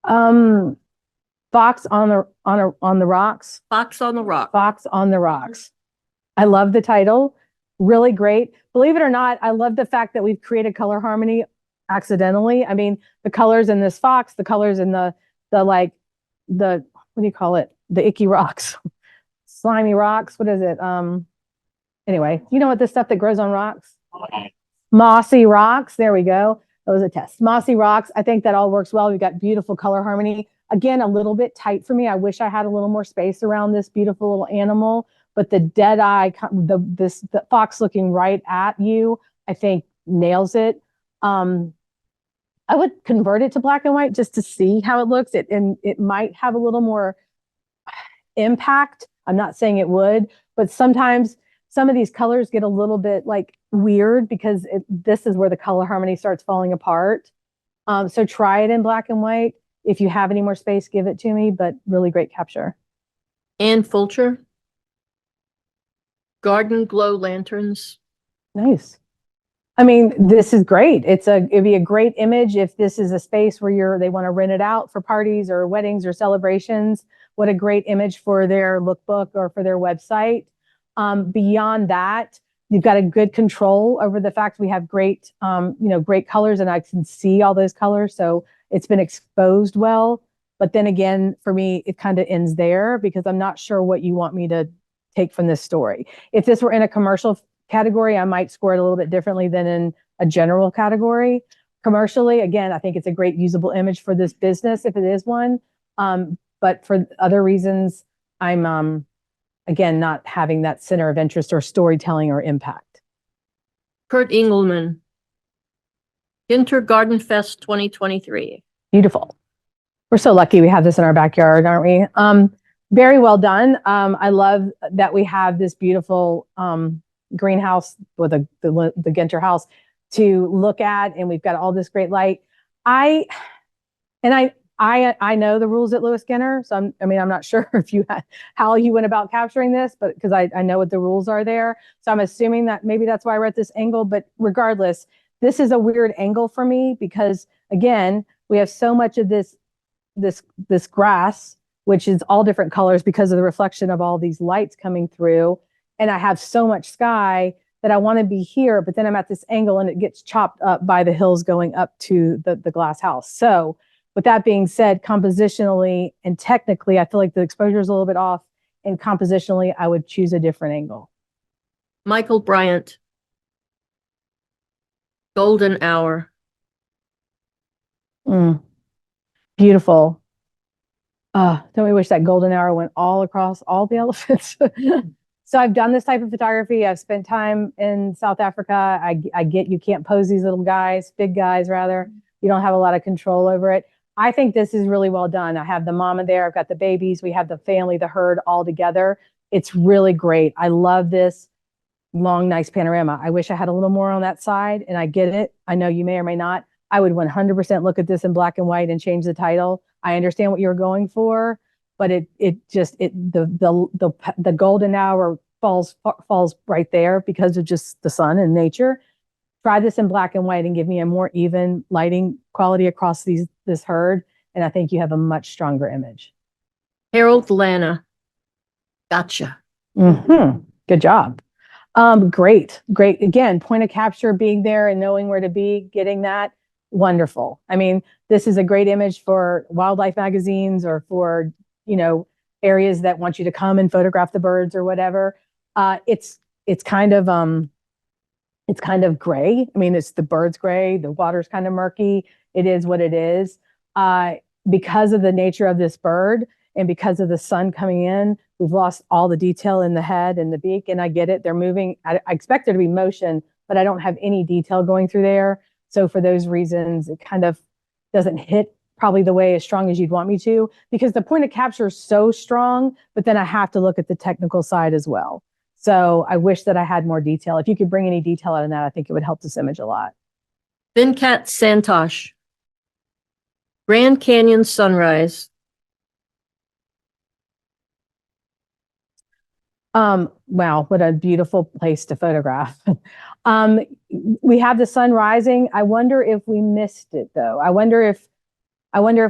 Fox on the Rocks. Fox on the Rock. Fox on the Rocks. I love the title. Really great. Believe it or not, I love the fact that we've created color harmony accidentally. I mean, the colors in this fox, the colors in the what do you call it? The icky rocks, slimy rocks. What is it? Anyway, you know what, the stuff that grows on rocks? Mossy rocks. There we go. That was a test. Mossy rocks. I think that all works well. We've got beautiful color harmony. Again, a little bit tight for me. I wish I had a little more space around this beautiful little animal, but the dead eye, the fox looking right at you, I think nails it. I would convert it to black and white just to see how it looks. And it might have a little more impact. I'm not saying it would, but sometimes some of these colors get a little bit like weird because this is where the color harmony starts falling apart. So try it in black and white. If you have any more space, give it to me, but really great capture. Ann Fulcher. Garden glow lanterns. Nice. I mean, this is great. It'd be a great image if this is a space where they want to rent it out for parties or weddings or celebrations. What a great image for their lookbook or for their website. Beyond that, You've got a good control over the fact we have great, great colors, and I can see all those colors. So it's been exposed well. But then again, for me, it kind of ends there because I'm not sure what you want me to take from this story. If this were in a commercial category, I might score it a little bit differently than in a general category. Commercially, again, I think it's a great usable image for this business if it is one. But for other reasons, I'm again not having that center of interest or storytelling or impact. Kurt Engelman. Garden Fest 2023. Beautiful. We're so lucky we have this in our backyard, aren't we? Very well done. I love that we have this beautiful greenhouse with the Ginter house to look at, and we've got all this great light. I know the rules at Lewis Ginter, so I'm not sure if how you went about capturing this, but because I know what the rules are there. So I'm assuming that maybe that's why we're at this angle, but regardless, this is a weird angle for me because again, we have so much of this grass, which is all different colors because of the reflection of all these lights coming through. And I have so much sky that I want to be here, but then I'm at this angle and it gets chopped up by the hills going up to the glass house. So with that being said, compositionally and technically, I feel like the exposure is a little bit off, and compositionally, I would choose a different angle. Michael Bryant. Golden Hour. Beautiful. Don't we wish that golden hour went all across all the elephants? So I've done this type of photography. I've spent time in South Africa. I get you can't pose these little guys, big guys rather. You don't have a lot of control over it. I think this is really well done. I have the mama there. I've got the babies. We have the family, the herd all together. It's really great. I love this long, nice panorama. I wish I had a little more on that side, and I get it. I know you may or may not. I would 100% look at this in black and white and change the title. I understand what you're going for, but the golden hour falls right there because of just the sun and nature. Try this in black and white and give me a more even lighting quality across this herd, and I think you have a much stronger image. Harold Lana. Gotcha. Good job. Great. Again, point of capture, being there and knowing where to be, getting that. Wonderful. I mean, this is a great image for wildlife magazines or for, areas that want you to come and photograph the birds or whatever. It's kind of gray. I mean, it's the bird's gray, the water's kind of murky. It is what it is. Because of the nature of this bird and because of the sun coming in, we've lost all the detail in the head and the beak, and I get it. They're moving. I expect there to be motion, but I don't have any detail going through there. So for those reasons, it kind of doesn't hit probably the way as strong as you'd want me to, because the point of capture is so strong, but then I have to look at the technical side as well. So I wish that I had more detail. If you could bring any detail out of that, I think it would help this image a lot. Venkat Santosh. Grand Canyon Sunrise. Wow, what a beautiful place to photograph. We have the sun rising. I wonder if we missed it though. I wonder if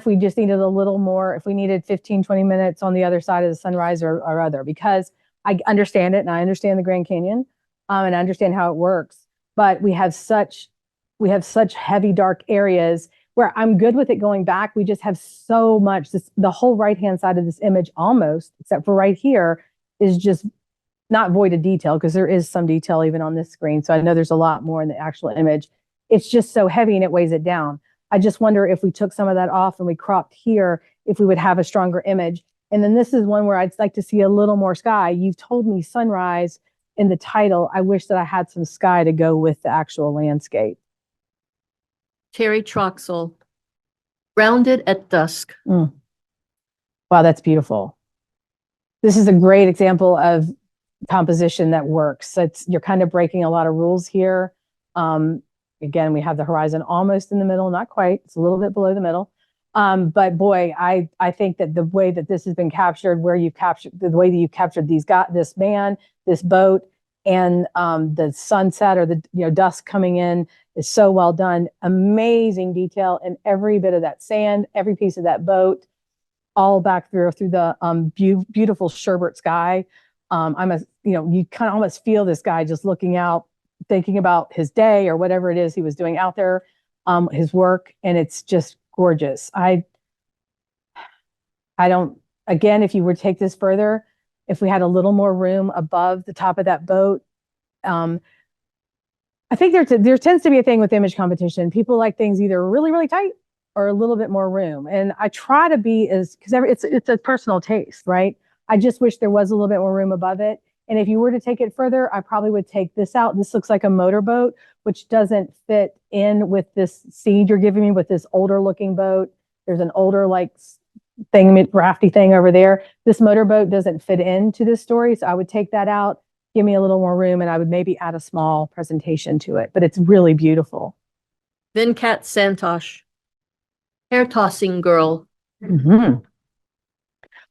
we just needed a little more, if we needed 15, 20 minutes on the other side of the sunrise or other, because I understand it and I understand the Grand Canyon, and I understand how it works, but we have such heavy dark areas where I'm good with it going back. We just have so much, the whole right-hand side of this image almost, except for right here, is just not void of detail, because there is some detail even on this screen. So I know there's a lot more in the actual image. It's just so heavy and it weighs it down. I just wonder if we took some of that off and we cropped here, if we would have a stronger image. And then this is one where I'd like to see a little more sky. You've told me sunrise in the title. I wish that I had some sky to go with the actual landscape. Terry Troxel. Grounded at Dusk. Wow, that's beautiful. This is a great example of composition that works. You're kind of breaking a lot of rules here. Again, we have the horizon almost in the middle, not quite. It's a little bit below the middle. But boy, I think that the way that this has been captured, the way that you captured this man, this boat, and the sunset or the dusk coming in is so well done. Amazing detail in every bit of that sand, every piece of that boat, all back through the beautiful sherbet sky. You kind of almost feel this guy just looking out, thinking about his day or whatever it is he was doing out there, his work, and it's just gorgeous. I don't, again, if you were to take this further, if we had a little more room above the top of that boat, I think there tends to be a thing with image competition. People like things either really, really tight or a little bit more room. And I try to be because it's a personal taste, right? I just wish there was a little bit more room above it. And if you were to take it further, I probably would take this out. This looks like a motorboat, which doesn't fit in with this seed you're giving me with this older looking boat. There's an older thing, rafty thing over there. This motorboat doesn't fit into this story. So I would take that out, give me a little more room, and I would maybe add a small presentation to it, but it's really beautiful. Venkat Santosh, hair tossing girl. Mm-hmm.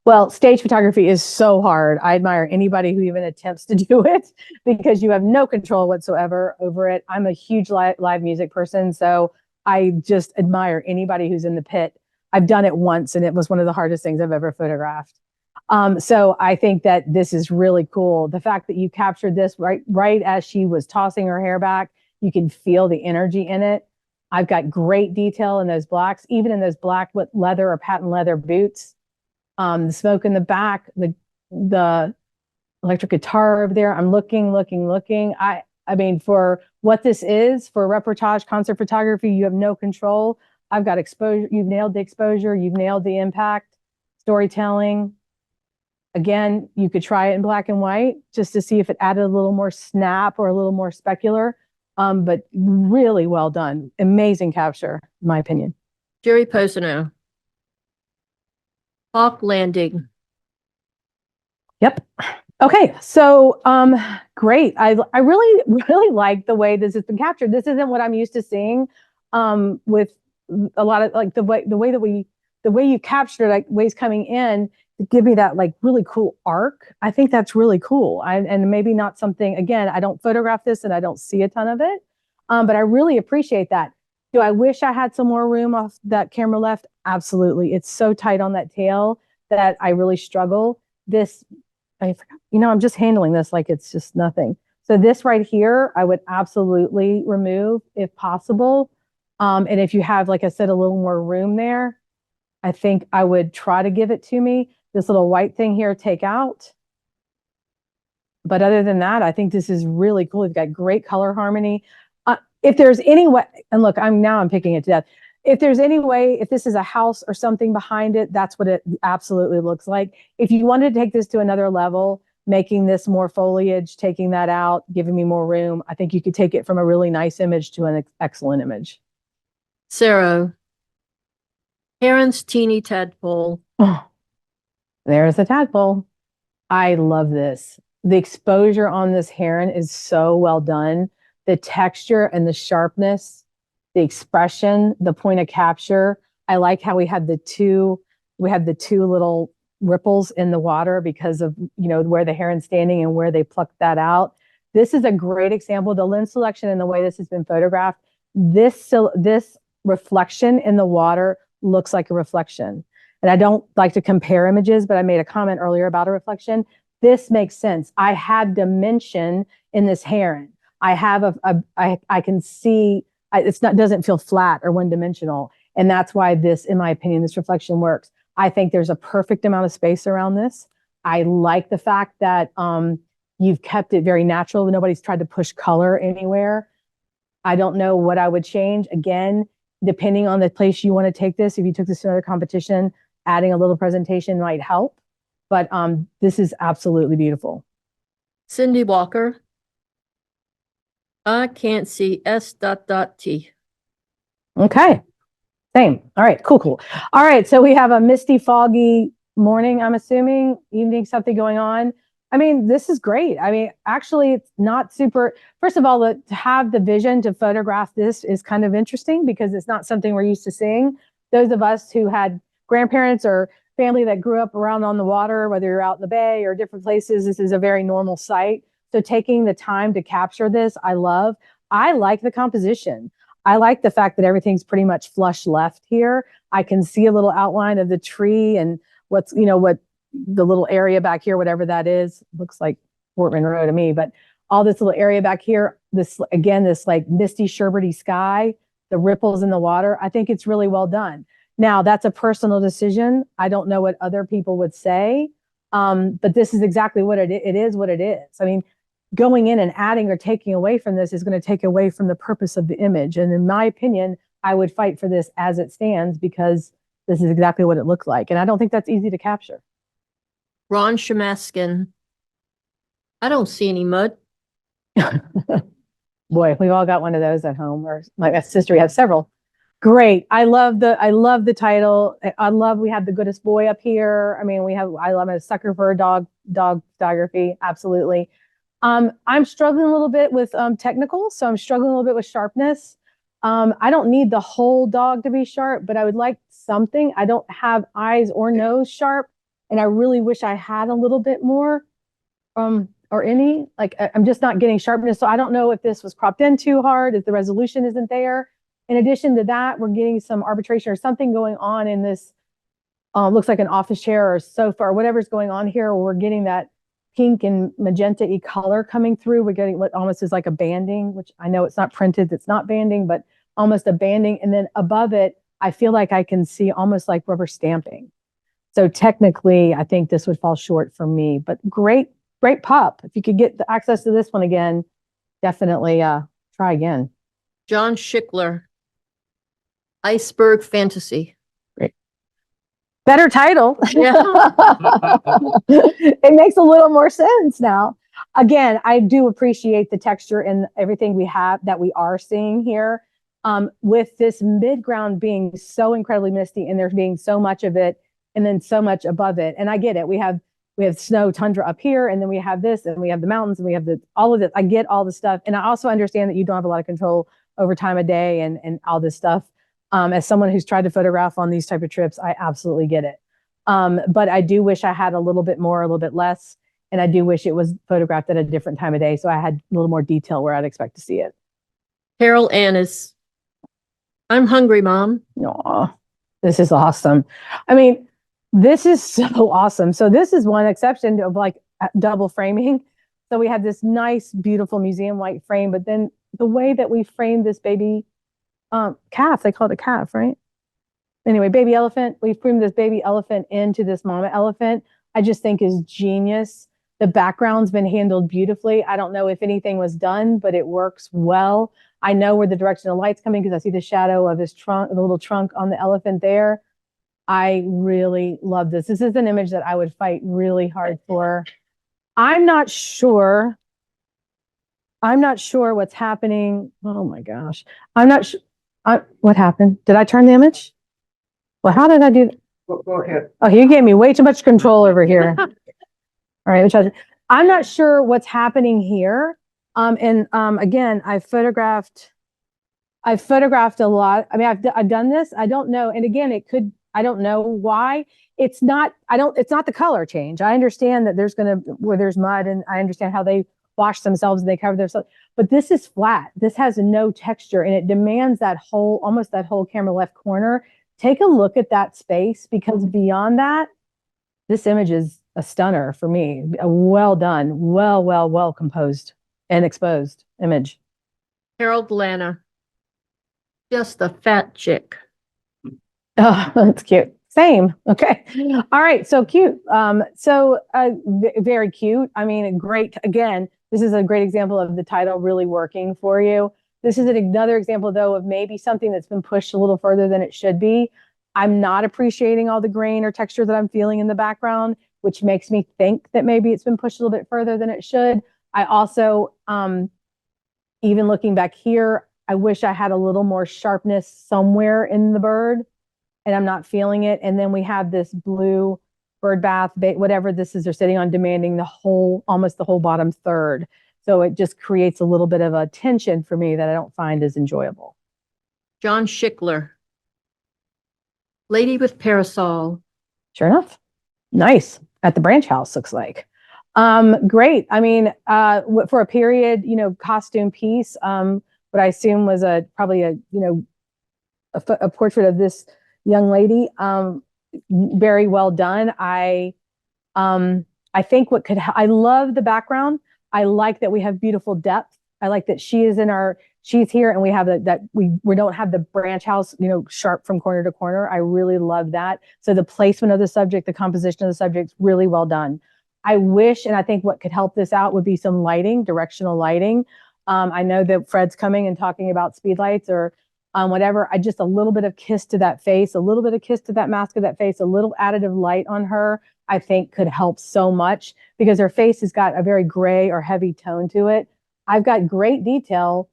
Well, stage photography is so hard. I admire anybody who even attempts to do it because you have no control whatsoever over it. I'm a huge live music person, so I just admire anybody who's in the pit. I've done it once, and it was one of the hardest things I've ever photographed. So I think that this is really cool. The fact that you captured this right as she was tossing her hair back, you can feel the energy in it. I've got great detail in those blacks, even in those black with leather or patent leather boots. The smoke in the back, the electric guitar over there. I'm looking. I mean, for what this is, for reportage concert photography, you have no control. I've got exposure. You've nailed the exposure. You've nailed the impact, storytelling. Again, you could try it in black and white just to see if it added a little more snap or a little more specular. But really well done. Amazing capture, in my opinion. Jerry Posano. Hawk landing. Yep. Okay. So, great. I really like the way this has been captured. This isn't what I'm used to seeing, with a lot of the way you captured it, waves coming in to give me that really cool arc. I think that's really cool. And maybe not something, again, I don't photograph this and I don't see a ton of it. But I really appreciate that. Do I wish I had some more room off that camera left? Absolutely. It's so tight on that tail that I really struggle. I'm just handling this like it's just nothing. So this right here, I would absolutely remove if possible. And if you have, like I said, a little more room there, I think I would try to give it to me. This little white thing here, take out. But other than that, I think this is really cool. It's got great color harmony. If there's any way, and look, I'm picking it to death. If there's any way, if this is a house or something behind it, that's what it absolutely looks like. If you wanted to take this to another level, making this more foliage, taking that out, giving me more room, I think you could take it from a really nice image to an excellent image. Sarah. Heron's teeny tadpole. Oh, there's the tadpole. I love this. The exposure on this heron is so well done. The texture and the sharpness, the expression, the point of capture. I like how we had the two little ripples in the water because of, where the heron's standing and where they plucked that out. This is a great example. The lens selection and the way this has been photographed, this reflection in the water looks like a reflection. And I don't like to compare images, but I made a comment earlier about a reflection. This makes sense. I have dimension in this heron. I have I can see doesn't feel flat or one dimensional. And that's why this, in my opinion, this reflection works. I think there's a perfect amount of space around this. I like the fact that you've kept it very natural. Nobody's tried to push color anywhere. I don't know what I would change. Again, depending on the place you want to take this, if you took this to another competition, adding a little presentation might help. But this is absolutely beautiful. Cindy Walker. I can't see S.T. Okay. Same. All right. Cool. All right. So we have a misty, foggy morning, I'm assuming, evening, something going on. I mean, this is great. I mean, actually, it's not super. First of all, to have the vision to photograph this is kind of interesting because it's not something we're used to seeing. Those of us who had grandparents or family that grew up around on the water, whether you're out in the bay or different places, this is a very normal sight. So taking the time to capture this, I love. I like the composition. I like the fact that everything's pretty much flush left here. I can see a little outline of the tree and what the little area back here, whatever that is, looks like Fort Monroe to me, but all this little area back here, this, again, this like misty, sherbety sky, the ripples in the water, I think it's really well done. Now, that's a personal decision. I don't know what other people would say, but this is exactly what it is what it is. I mean, going in and adding or taking away from this is going to take away from the purpose of the image. And in my opinion, I would fight for this as it stands because this is exactly what it looked like. And I don't think that's easy to capture. Ron Shemaskin. I don't see any mud. Boy, we've all got one of those at home, or my sister, we have several. Great. I love the title. I love, we have the goodest boy up here. I mean, I'm a sucker for a dog photography. Absolutely. I'm struggling a little bit with technical, so I'm struggling a little bit with sharpness. I don't need the whole dog to be sharp, but I would like something. I don't have eyes or nose sharp, and I really wish I had a little bit more, or any. Like, I'm just not getting sharpness, so I don't know if this was cropped in too hard, if the resolution isn't there. In addition to that, we're getting some arbitration or something going on in this, looks like an office chair or sofa or whatever's going on here, where we're getting that pink and magenta-y color coming through. We're getting what almost is like a banding, which I know it's not printed, it's not banding, but almost a banding. And then above it, I feel like I can see almost like rubber stamping. So technically, I think this would fall short for me, but great pop. If you could get the access to this one again, definitely try again. John Schickler. Iceberg Fantasy. Great. Better title. Yeah. It makes a little more sense now. Again, I do appreciate the texture and everything we have that we are seeing here. With this mid-ground being so incredibly misty and there being so much of it and then so much above it. And I get it. We have snow tundra up here, and then we have this, and we have the mountains, and we have all of it. I get all the stuff. And I also understand that you don't have a lot of control over time of day and all this stuff. As someone who's tried to photograph on these type of trips, I absolutely get it. But I do wish I had a little bit more, a little bit less. And I do wish it was photographed at a different time of day, so I had a little more detail where I'd expect to see it. Carol Annis. I'm hungry, Mom. Aw, this is awesome. I mean, this is so awesome. So this is one exception of like double framing. So we have this nice, beautiful museum white frame, but then the way that we framed this baby calf, they call it a calf, right? Anyway, baby elephant, we framed this baby elephant into this mama elephant. I just think is genius. The background's been handled beautifully. I don't know if anything was done, but it works well. I know where the direction of light's coming because I see the shadow of his trunk, the little trunk on the elephant there. I really love this. This is an image that I would fight really hard for. I'm not sure what's happening. Oh my gosh. I'm not sure. What happened? Did I turn the image? Well, how did I do that? Go ahead. Oh, you gave me way too much control over here. All right, I'm not sure what's happening here. Again, I've photographed a lot. I mean, I've done this. I don't know. And again, I don't know why. It's not the color change. I understand that where there's mud, and I understand how they wash themselves and they cover themselves, but this is flat. This has no texture, and it demands almost that whole camera left corner. Take a look at that space, because beyond that, this image is a stunner for me. A well done, well composed and exposed image. Harold Lana. Just a fat chick. Oh, that's cute. Same. Okay. All right. So cute. Very cute. I mean, great. Again, this is a great example of the title really working for you. This is another example, though, of maybe something that's been pushed a little further than it should be. I'm not appreciating all the grain or texture that I'm feeling in the background, which makes me think that maybe it's been pushed a little bit further than it should. I also, even looking back here, I wish I had a little more sharpness somewhere in the bird, and I'm not feeling it. And then we have this blue bird bath, whatever this is, they're sitting on, demanding almost the whole bottom third. So it just creates a little bit of a tension for me that I don't find as enjoyable. John Schickler. Lady with Parasol. Sure enough. Nice. At the branch house, looks like. Great. I mean, for a period, costume piece, what I assume was probably a portrait of this young lady. Very well done. I I think I love the background. I like that we have beautiful depth. I like that she's here and we have that we don't have the branch house, sharp from corner to corner. I really love that. So the placement of the subject, the composition of the subject is really well done. I wish, and I think what could help this out would be some lighting, directional lighting. I know that Fred's coming and talking about speed lights or whatever. Just a little bit of kiss to that face, a little bit of kiss to that mask of that face, a little additive light on her, I think could help so much because her face has got a very gray or heavy tone to it. I've got great detail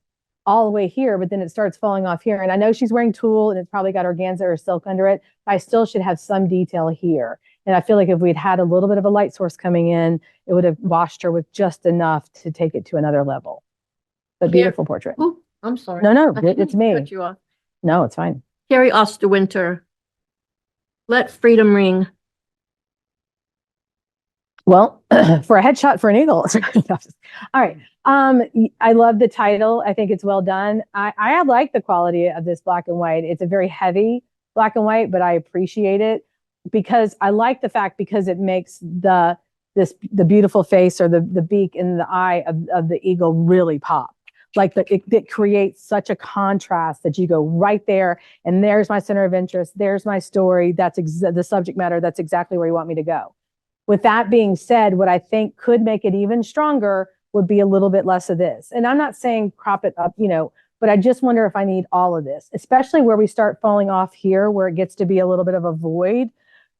all the way here, but then it starts falling off here. And I know she's wearing tulle and it's probably got organza or silk under it, but I still should have some detail here. And I feel like if we'd had a little bit of a light source coming in, it would have washed her with just enough to take it to another level. But beautiful portrait. Oh, I'm sorry. No, I didn't it's me. cut you off. No, it's fine. Carrie Osterwinter. Let freedom ring. Well, for a headshot for an eagle. All right. I love the title. I think it's well done. I like the quality of this black and white. It's a very heavy black and white, but I appreciate it because I like the fact because it makes the beautiful face or the beak and the eye of the eagle really pop. Like it creates such a contrast that you go right there and there's my center of interest. There's my story. That's the subject matter. That's exactly where you want me to go. With that being said, what I think could make it even stronger would be a little bit less of this. And I'm not saying crop it up, but I just wonder if I need all of this, especially where we start falling off here, where it gets to be a little bit of a void.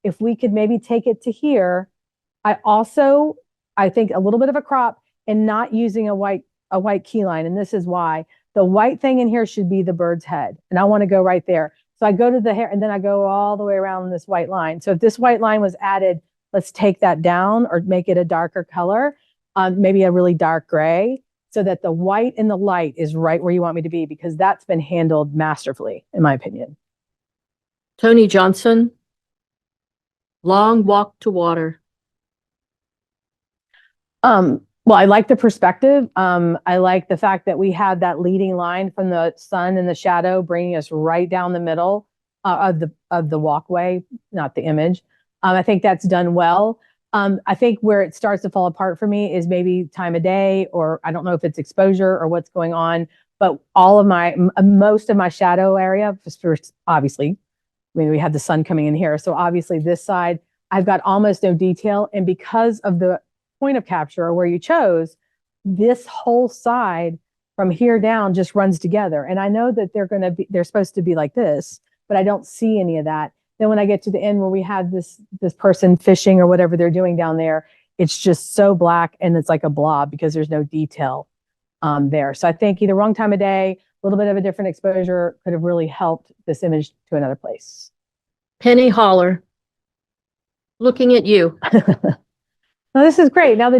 If we could maybe take it to here. I think a little bit of a crop and not using a white key line. And this is why the white thing in here should be the bird's head. And I want to go right there. So I go to the hair and then I go all the way around this white line. So if this white line was added, let's take that down or make it a darker color, maybe a really dark gray, so that the white and the light is right where you want me to be, because that's been handled masterfully, in my opinion. Tony Johnson. Long walk to water. Well, I like the perspective. I like the fact that we have that leading line from the sun and the shadow bringing us right down the middle of the walkway, not the image. I think that's done well. I think where it starts to fall apart for me is maybe time of day, or I don't know if it's exposure or what's going on, but most of my shadow area, obviously, we have the sun coming in here. So obviously this side, I've got almost no detail. And because of the point of capture or where you chose, this whole side from here down just runs together. And I know that they're supposed to be like this, but I don't see any of that. Then when I get to the end where we have this person fishing or whatever they're doing down there, it's just so black and it's like a blob because there's no detail there. So I think either wrong time of day, a little bit of a different exposure could have really helped this image to another place. Penny Holler. Looking at you. Now this is great. Now the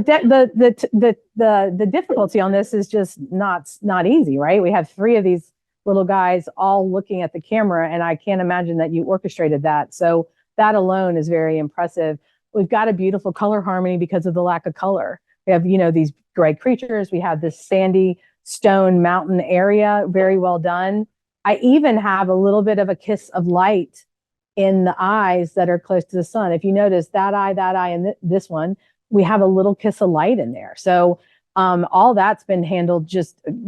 difficulty on this is just not easy, right? We have 3 of these little guys all looking at the camera, and I can't imagine that you orchestrated that. So that alone is very impressive. We've got a beautiful color harmony because of the lack of color. We have, these gray creatures. We have this sandy stone mountain area, very well done. I even have a little bit of a kiss of light in the eyes that are close to the sun. If you notice that eye, and this one, we have a little kiss of light in there. So all that's been handled,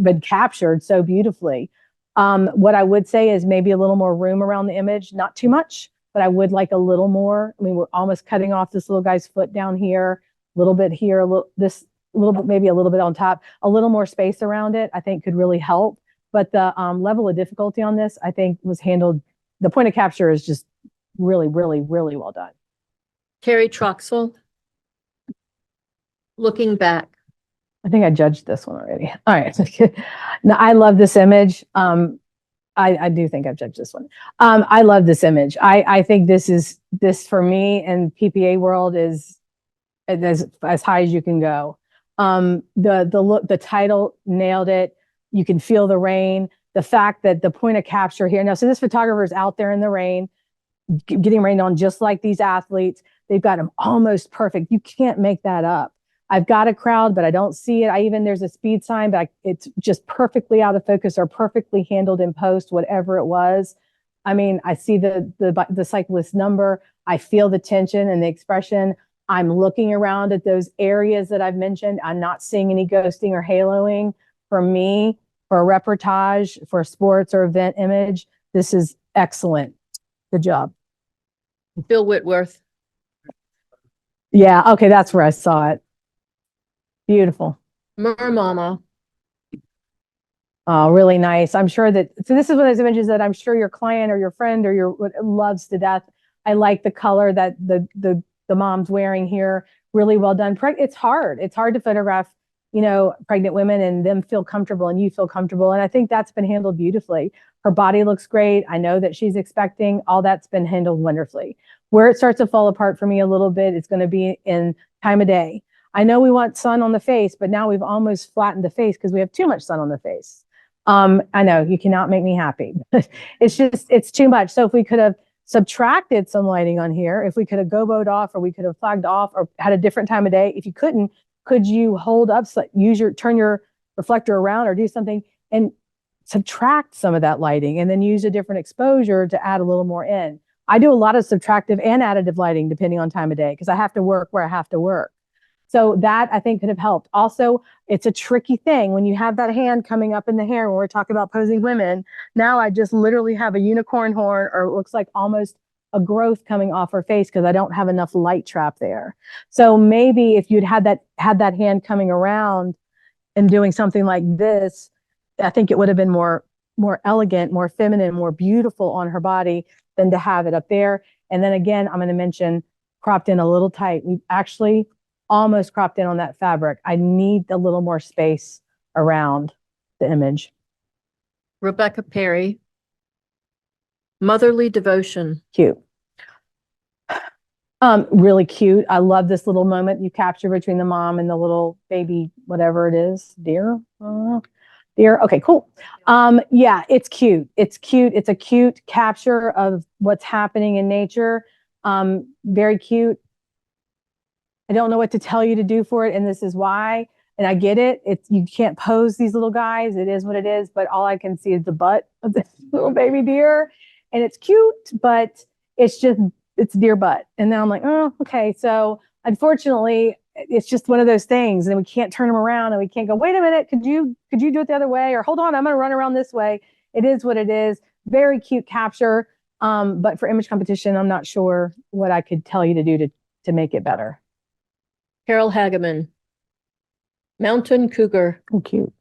been captured so beautifully. What I would say is maybe a little more room around the image, not too much, but I would like a little more. I mean, we're almost cutting off this little guy's foot down here, a little bit here, a little bit, maybe a little bit on top, a little more space around it, I think could really help. But the level of difficulty on this, I think was handled. The point of capture is just really, really, really well done. Terry Troxel. Looking back. I think I judged this one already. All right. Now, I love this image. I do think I've judged this one. I love this image. I think this for me and PPA world is as high as you can go. The title nailed it. You can feel the rain. The fact that the point of capture here now, so this photographer is out there in the rain, getting rained on just like these athletes. They've got them almost perfect. You can't make that up. I've got a crowd, but I don't see it. There's a speed sign, but it's just perfectly out of focus or perfectly handled in post, whatever it was. I see the cyclist number. I feel the tension and the expression. I'm looking around at those areas that I've mentioned. I'm not seeing any ghosting or haloing. For me, for a reportage, for a sports or event image, this is excellent. Good job. Bill Whitworth. Yeah, okay, that's where I saw it. Beautiful. Mama. Oh, really nice. I'm sure that, so this is one of those images that I'm sure your client or your friend or your loves to death. I like the color that the mom's wearing here. Really well done. It's hard. It's hard to photograph, you know, pregnant women and them feel comfortable and you feel comfortable. And I think that's been handled beautifully. Her body looks great. I know that she's expecting. All that's been handled wonderfully. Where it starts to fall apart for me a little bit, it's going to be in time of day. I know we want sun on the face, but now we've almost flattened the face because we have too much sun on the face. I know you cannot make me happy. It's just, it's too much. So if we could have subtracted some lighting on here, if we could have goboed off, or we could have flagged off, or had a different time of day. If you couldn't, could you hold up, turn your reflector around or do something and subtract some of that lighting and then use a different exposure to add a little more in. I do a lot of subtractive and additive lighting depending on time of day because I have to work where I have to work. So that I think could have helped. Also, it's a tricky thing when you have that hand coming up in the hair when we're talking about posing women. Now I just literally have a unicorn horn, or it looks like almost a growth coming off her face because I don't have enough light trap there. So maybe if you'd had that hand coming around and doing something like this, I think it would have been more elegant, more feminine, more beautiful on her body than to have it up there. And then again, I'm going to mention cropped in a little tight. We've actually almost cropped in on that fabric. I need a little more space around the image. Rebecca Perry. Motherly devotion. Cute. Really cute. I love this little moment you capture between the mom and the little baby, whatever it is, deer. Deer. Okay, cool. Yeah, it's cute. It's cute. It's a cute capture of what's happening in nature. Very cute. I don't know what to tell you to do for it, and this is why. And I get it. It's, you can't pose these little guys. It is what it is. But all I can see is the butt of this little baby deer, and it's cute, but it's just, it's deer butt. And then I'm like, oh, okay. So unfortunately, it's just one of those things, and we can't turn them around, and we can't go, wait a minute, could you do it the other way, or hold on, I'm going to run around this way. It is what it is. Very cute capture. But for image competition, I'm not sure what I could tell you to do to make it better. Carol Hageman. Mountain cougar. Oh, cute.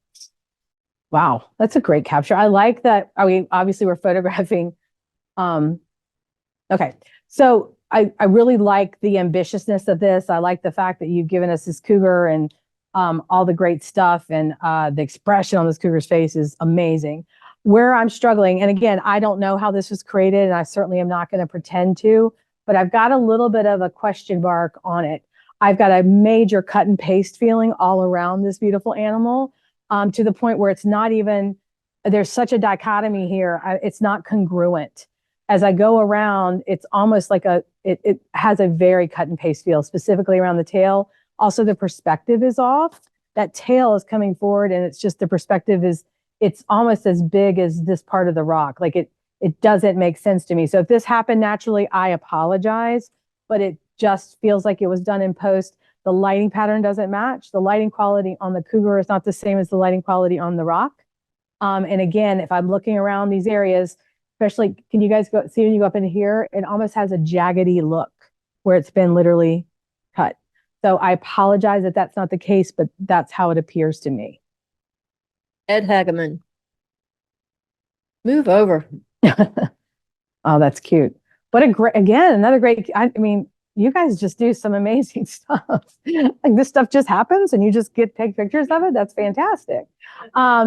Wow, that's a great capture. I like that. Obviously we're photographing. Okay, so I really like the ambitiousness of this. I like the fact that you've given us this cougar and all the great stuff, and the expression on this cougar's face is amazing. Where I'm struggling, and again, I don't know how this was created, and I certainly am not going to pretend to, but I've got a little bit of a question mark on it. I've got a major cut and paste feeling all around this beautiful animal, to the point where it's not even, there's such a dichotomy here. It's not congruent. As I go around, it's almost like it has a very cut and paste feel, specifically around the tail. Also, the perspective is off. That tail is coming forward, and it's just, the perspective is, it's almost as big as this part of the rock. Like it doesn't make sense to me. So if this happened naturally, I apologize, but it just feels like it was done in post. The lighting pattern doesn't match. The lighting quality on the cougar is not the same as the lighting quality on the rock. And again, if I'm looking around these areas, especially, can you guys see when you go up in here, it almost has a jaggedy look where it's been literally cut. So I apologize if that's not the case, but that's how it appears to me. Ed Hageman. Move over. Oh, that's cute. What a great, again, another great, I mean, you guys just do some amazing stuff. Like, this stuff just happens and you just take pictures of it. That's fantastic.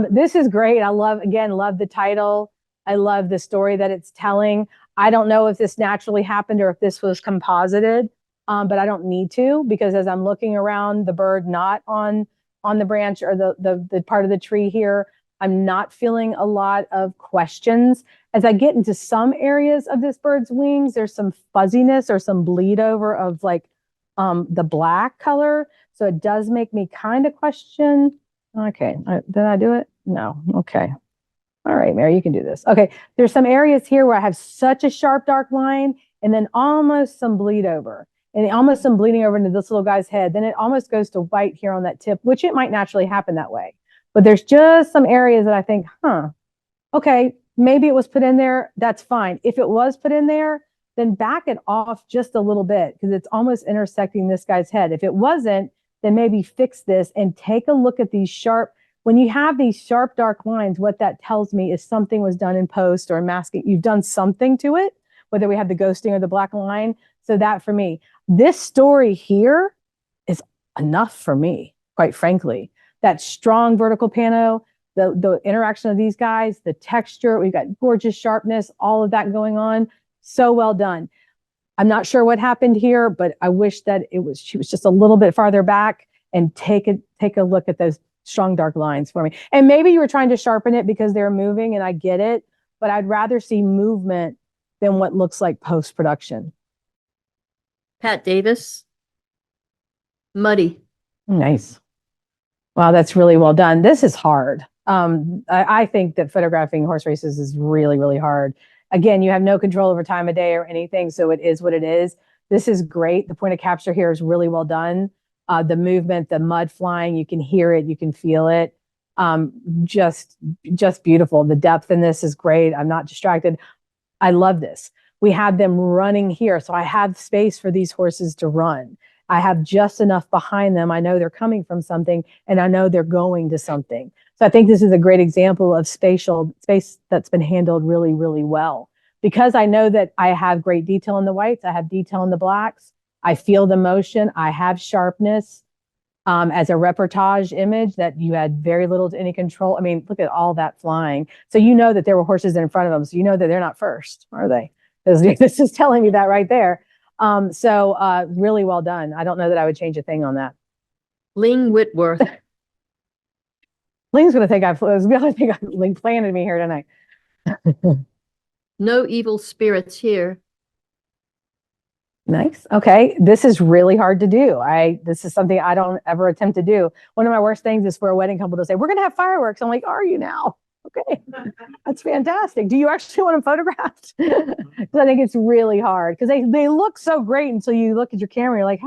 This is great. I love the title. I love the story that it's telling. I don't know if this naturally happened or if this was composited, but I don't need to, because as I'm looking around the bird, not on the branch or the part of the tree here, I'm not feeling a lot of questions. As I get into some areas of this bird's wings, there's some fuzziness or some bleed over of like the black color. So it does make me kind of question. Okay, did I do it? No. Okay. All right, Mary, you can do this. Okay, there's some areas here where I have such a sharp dark line and then almost some bleed over. and almost some bleeding over into this little guy's head. Then it almost goes to white here on that tip, which it might naturally happen that way. But there's just some areas that I think, okay, maybe it was put in there. That's fine. If it was put in there, then back it off just a little bit because it's almost intersecting this guy's head. If it wasn't, then maybe fix this and take a look at these sharp, when you have these sharp, dark lines, what that tells me is something was done in post or masking. You've done something to it, whether we have the ghosting or the black line. So that for me, this story here is enough for me, quite frankly. That strong vertical pano, the interaction of these guys, the texture, we've got gorgeous sharpness, all of that going on. So well done. I'm not sure what happened here, but I wish that she was just a little bit farther back and take a look at those strong dark lines for me. And maybe you were trying to sharpen it because they're moving, and I get it, but I'd rather see movement than what looks like post-production. Pat Davis. Muddy. Nice. Wow, that's really well done. This is hard. I think that photographing horse races is really, really hard. Again, you have no control over time of day or anything, so it is what it is. This is great. The point of capture here is really well done. The movement, the mud flying, you can hear it, you can feel it. Just beautiful. The depth in this is great. I'm not distracted. I love this. We have them running here, so I have space for these horses to run. I have just enough behind them. I know they're coming from something, and I know they're going to something. So I think this is a great example of space that's been handled really, really well. Because I know that I have great detail in the whites, I have detail in the blacks, I feel the motion, I have sharpness as a reportage image that you had very little to any control. I mean, look at all that flying. So you know that there were horses in front of them, so you know that they're not first, are they? This is telling me that right there. So really well done. I don't know that I would change a thing on that. Ling Whitworth. Ling's gonna think Ling planted me here tonight. No evil spirits here. Nice. Okay. This is really hard to do. This is something I don't ever attempt to do. One of my worst things is for a wedding couple to say, we're going to have fireworks. I'm like, are you now? Okay. That's fantastic. Do you actually want them photographed? Because I think it's really hard because they look so great until you look at your camera. You're like,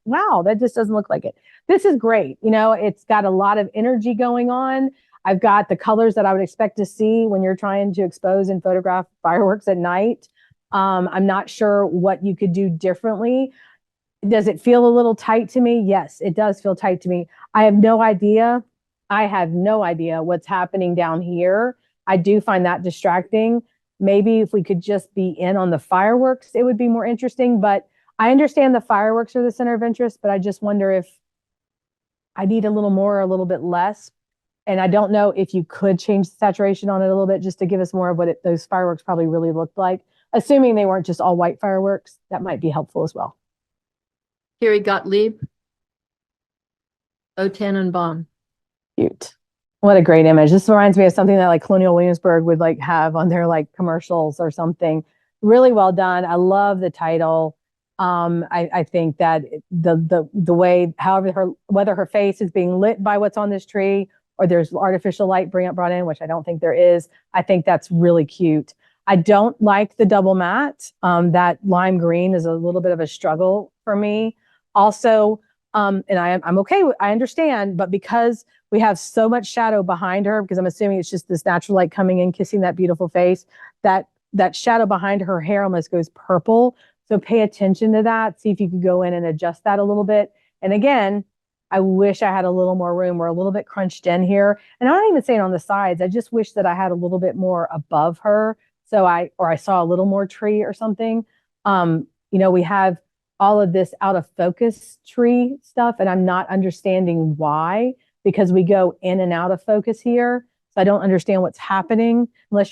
wow, that just doesn't look like it. This is great. You know, it's got a lot of energy going on. I've got the colors that I would expect to see when you're trying to expose and photograph fireworks at night. I'm not sure what you could do differently. Does it feel a little tight to me? Yes, it does feel tight to me. I have no idea what's happening down here. I do find that distracting. Maybe if we could just be in on the fireworks, it would be more interesting. But I understand the fireworks are the center of interest, but I just wonder if I need a little more or a little bit less. And I don't know if you could change the saturation on it a little bit just to give us more of what those fireworks probably really looked like. Assuming they weren't just all white fireworks, that might be helpful as well. Carrie Gottlieb. O Tannenbaum. Cute. What a great image. This reminds me of something that like Colonial Williamsburg would like have on their like commercials or something. Really well done. I love the title. I think that the way, whether her face is being lit by what's on this tree or there's artificial light brought in, which I don't think there is. I think that's really cute. I don't like the double matte. That lime green is a little bit of a struggle for me. Also, and I'm okay with, I understand, but because we have so much shadow behind her, because I'm assuming it's just this natural light coming in, kissing that beautiful face, that shadow behind her hair almost goes purple. So pay attention to that. See if you could go in and adjust that a little bit. And again, I wish I had a little more room. We're a little bit crunched in here. And I'm not even saying on the sides. I just wish that I had a little bit more above her. So I saw a little more tree or something. We have all of this out of focus tree stuff, and I'm not understanding why, because we go in and out of focus here. So I don't understand what's happening I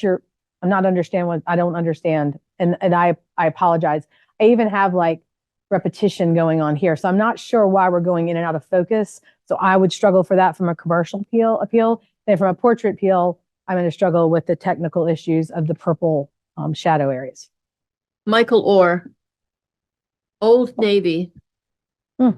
don't understand. And I apologize. I even have like repetition going on here. So I'm not sure why we're going in and out of focus. So I would struggle for that from a commercial appeal. And from a portrait appeal, I'm going to struggle with the technical issues of the purple shadow areas. Michael Orr. Old Navy. Well,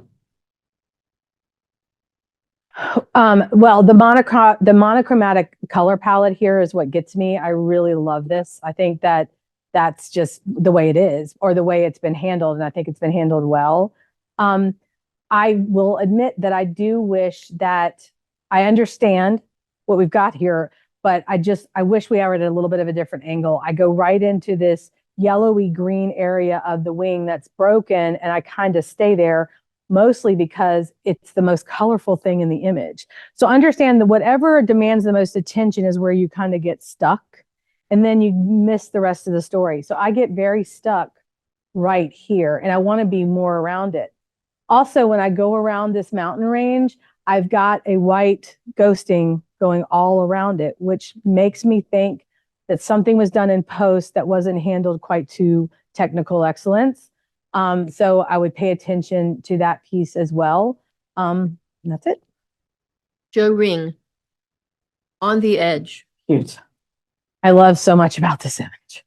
the monochromatic color palette here is what gets me. I really love this. I think that that's just the way it is, or the way it's been handled. And I think it's been handled well. I will admit that I do wish that I understand what we've got here, but I wish we were at a little bit of a different angle. I go right into this yellowy green area of the wing that's broken, and I kind of stay there mostly because it's the most colorful thing in the image. So understand that whatever demands the most attention is where you kind of get stuck, and then you miss the rest of the story. So I get very stuck right here, and I want to be more around it. Also, when I go around this mountain range, I've got a white ghosting going all around it, which makes me think that something was done in post that wasn't handled quite to technical excellence. So I would pay attention to that piece as well. That's it. Joe Ring, On the Edge. Huge. I love so much about this image.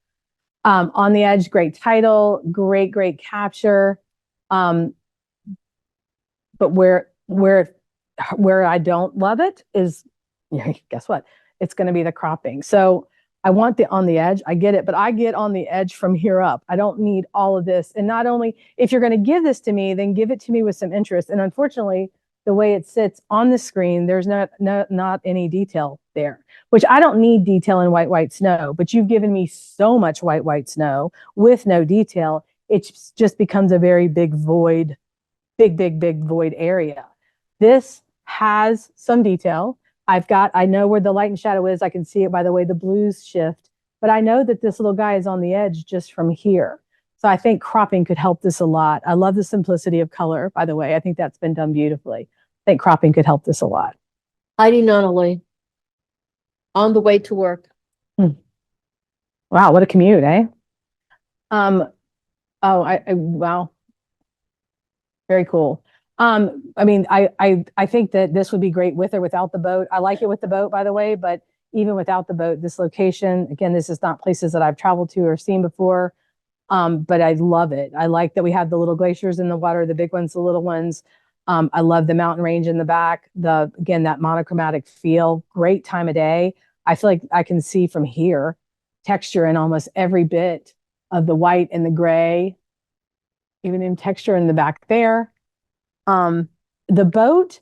On the Edge, great title, great capture. But where I don't love it is, guess what? It's going to be the cropping. So I want the On the Edge. I get it, but I get On the Edge from here up. I don't need all of this. And not only, if you're going to give this to me, then give it to me with some interest. And unfortunately, the way it sits on the screen, there's not any detail there, which I don't need detail in white snow, but you've given me so much white snow with no detail. It just becomes a very big void, big void area. This has some detail. I know where the light and shadow is. I can see it by the way the blues shift, but I know that this little guy is on the edge just from here. So I think cropping could help this a lot. I love the simplicity of color, by the way. I think that's been done beautifully. I think cropping could help this a lot. Heidi Nonnelly, On the Way to Work. Wow, what a commute, eh? Wow. Very cool. I mean, I think that this would be great with or without the boat. I like it with the boat, by the way, but even without the boat, this location, again, this is not places that I've traveled to or seen before. But I love it. I like that we have the little glaciers in the water, the big ones, the little ones. I love the mountain range in the back. Again, that monochromatic feel, great time of day. I feel like I can see from here texture in almost every bit of the white and the gray, even in texture in the back there. The boat,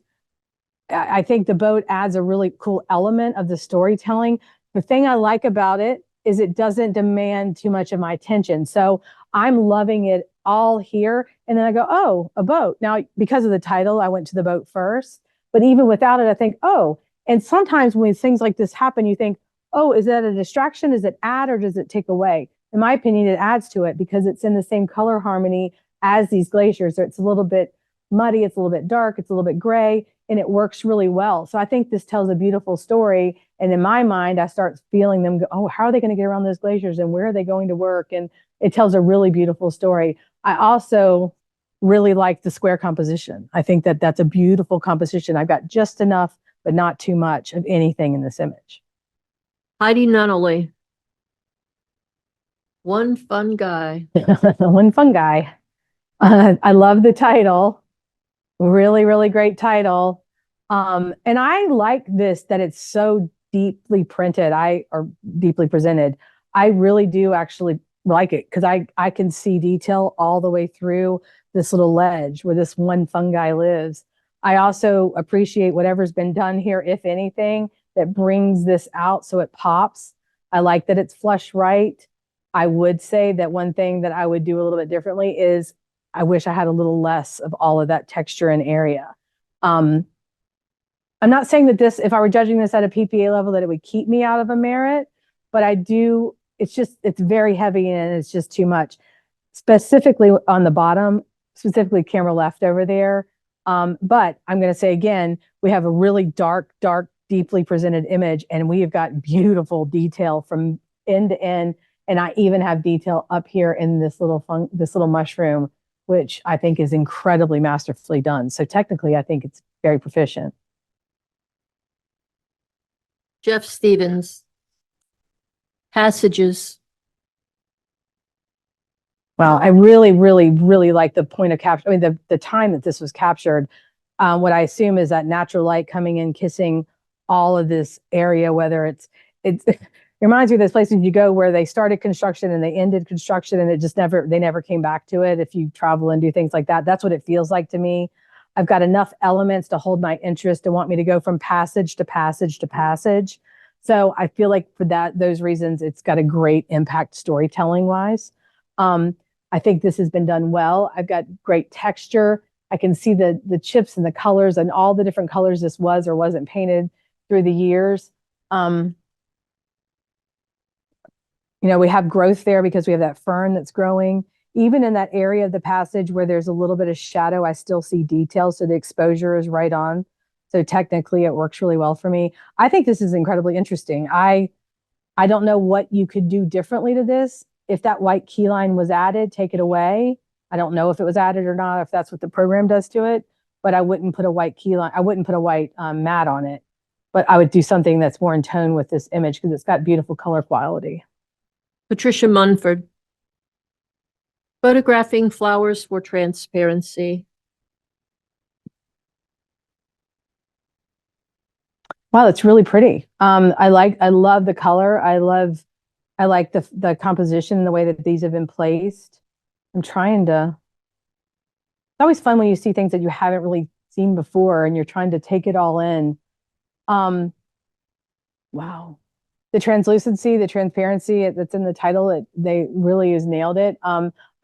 I think the boat adds a really cool element of the storytelling. The thing I like about it is it doesn't demand too much of my attention. So I'm loving it all here. And then I go, oh, a boat. Now, because of the title, I went to the boat first. But even without it, I think, oh, and sometimes when things like this happen, you think, oh, is that a distraction? Does it add or does it take away? In my opinion, it adds to it because it's in the same color harmony as these glaciers. So it's a little bit muddy, it's a little bit dark, it's a little bit gray, and it works really well. So I think this tells a beautiful story. And in my mind, I start feeling them go, oh, how are they going to get around those glaciers and where are they going to work? And it tells a really beautiful story. I also really like the square composition. I think that that's a beautiful composition. I've got just enough, but not too much of anything in this image. Heidi Nonnelly, One Fun Guy. One fun guy. I love the title. Really great title. And I like this, that it's so deeply printed, or deeply presented. I really do actually like it because I can see detail all the way through this little ledge where this one fungi lives. I also appreciate whatever's been done here, if anything, that brings this out so it pops. I like that it's flush right. I would say that one thing that I would do a little bit differently is I wish I had a little less of all of that texture and area. I'm not saying that this, if I were judging this at a PPA level, that it would keep me out of a merit, but I do, it's very heavy and it's just too much. Specifically on the bottom, specifically camera left over there. But I'm going to say again, we have a really dark, deeply presented image, and we have got beautiful detail from end to end. And I even have detail up here in this little mushroom, which I think is incredibly masterfully done. So technically, I think it's very proficient. Jeff Stevens, Passages. Well, I really like the point of capture. I mean, the time that this was captured. What I assume is that natural light coming in, kissing all of this area, whether it's reminds me of those places you go where they started construction and they ended construction and it just they never came back to it. If you travel and do things like that, that's what it feels like to me. I've got enough elements to hold my interest and want me to go from passage to passage to passage. So I feel like for those reasons, it's got a great impact storytelling wise. I think this has been done well. I've got great texture. I can see the chips and the colors and all the different colors this was or wasn't painted through the years. We have growth there because we have that fern that's growing. Even in that area of the passage where there's a little bit of shadow, I still see details. So the exposure is right on. So technically it works really well for me. I think this is incredibly interesting. I don't know what you could do differently to this. If that white key line was added, take it away. I don't know if it was added or not, if that's what the program does to it, but I wouldn't put a white key line. I wouldn't put a white mat on it, but I would do something that's more in tone with this image because it's got beautiful color quality. Patricia Munford. Photographing flowers for transparency. Wow, it's really pretty. I love the color. I like the composition, the way that these have been placed. It's always fun when you see things that you haven't really seen before and you're trying to take it all in. Wow. The translucency, the transparency that's in the title, they really has nailed it.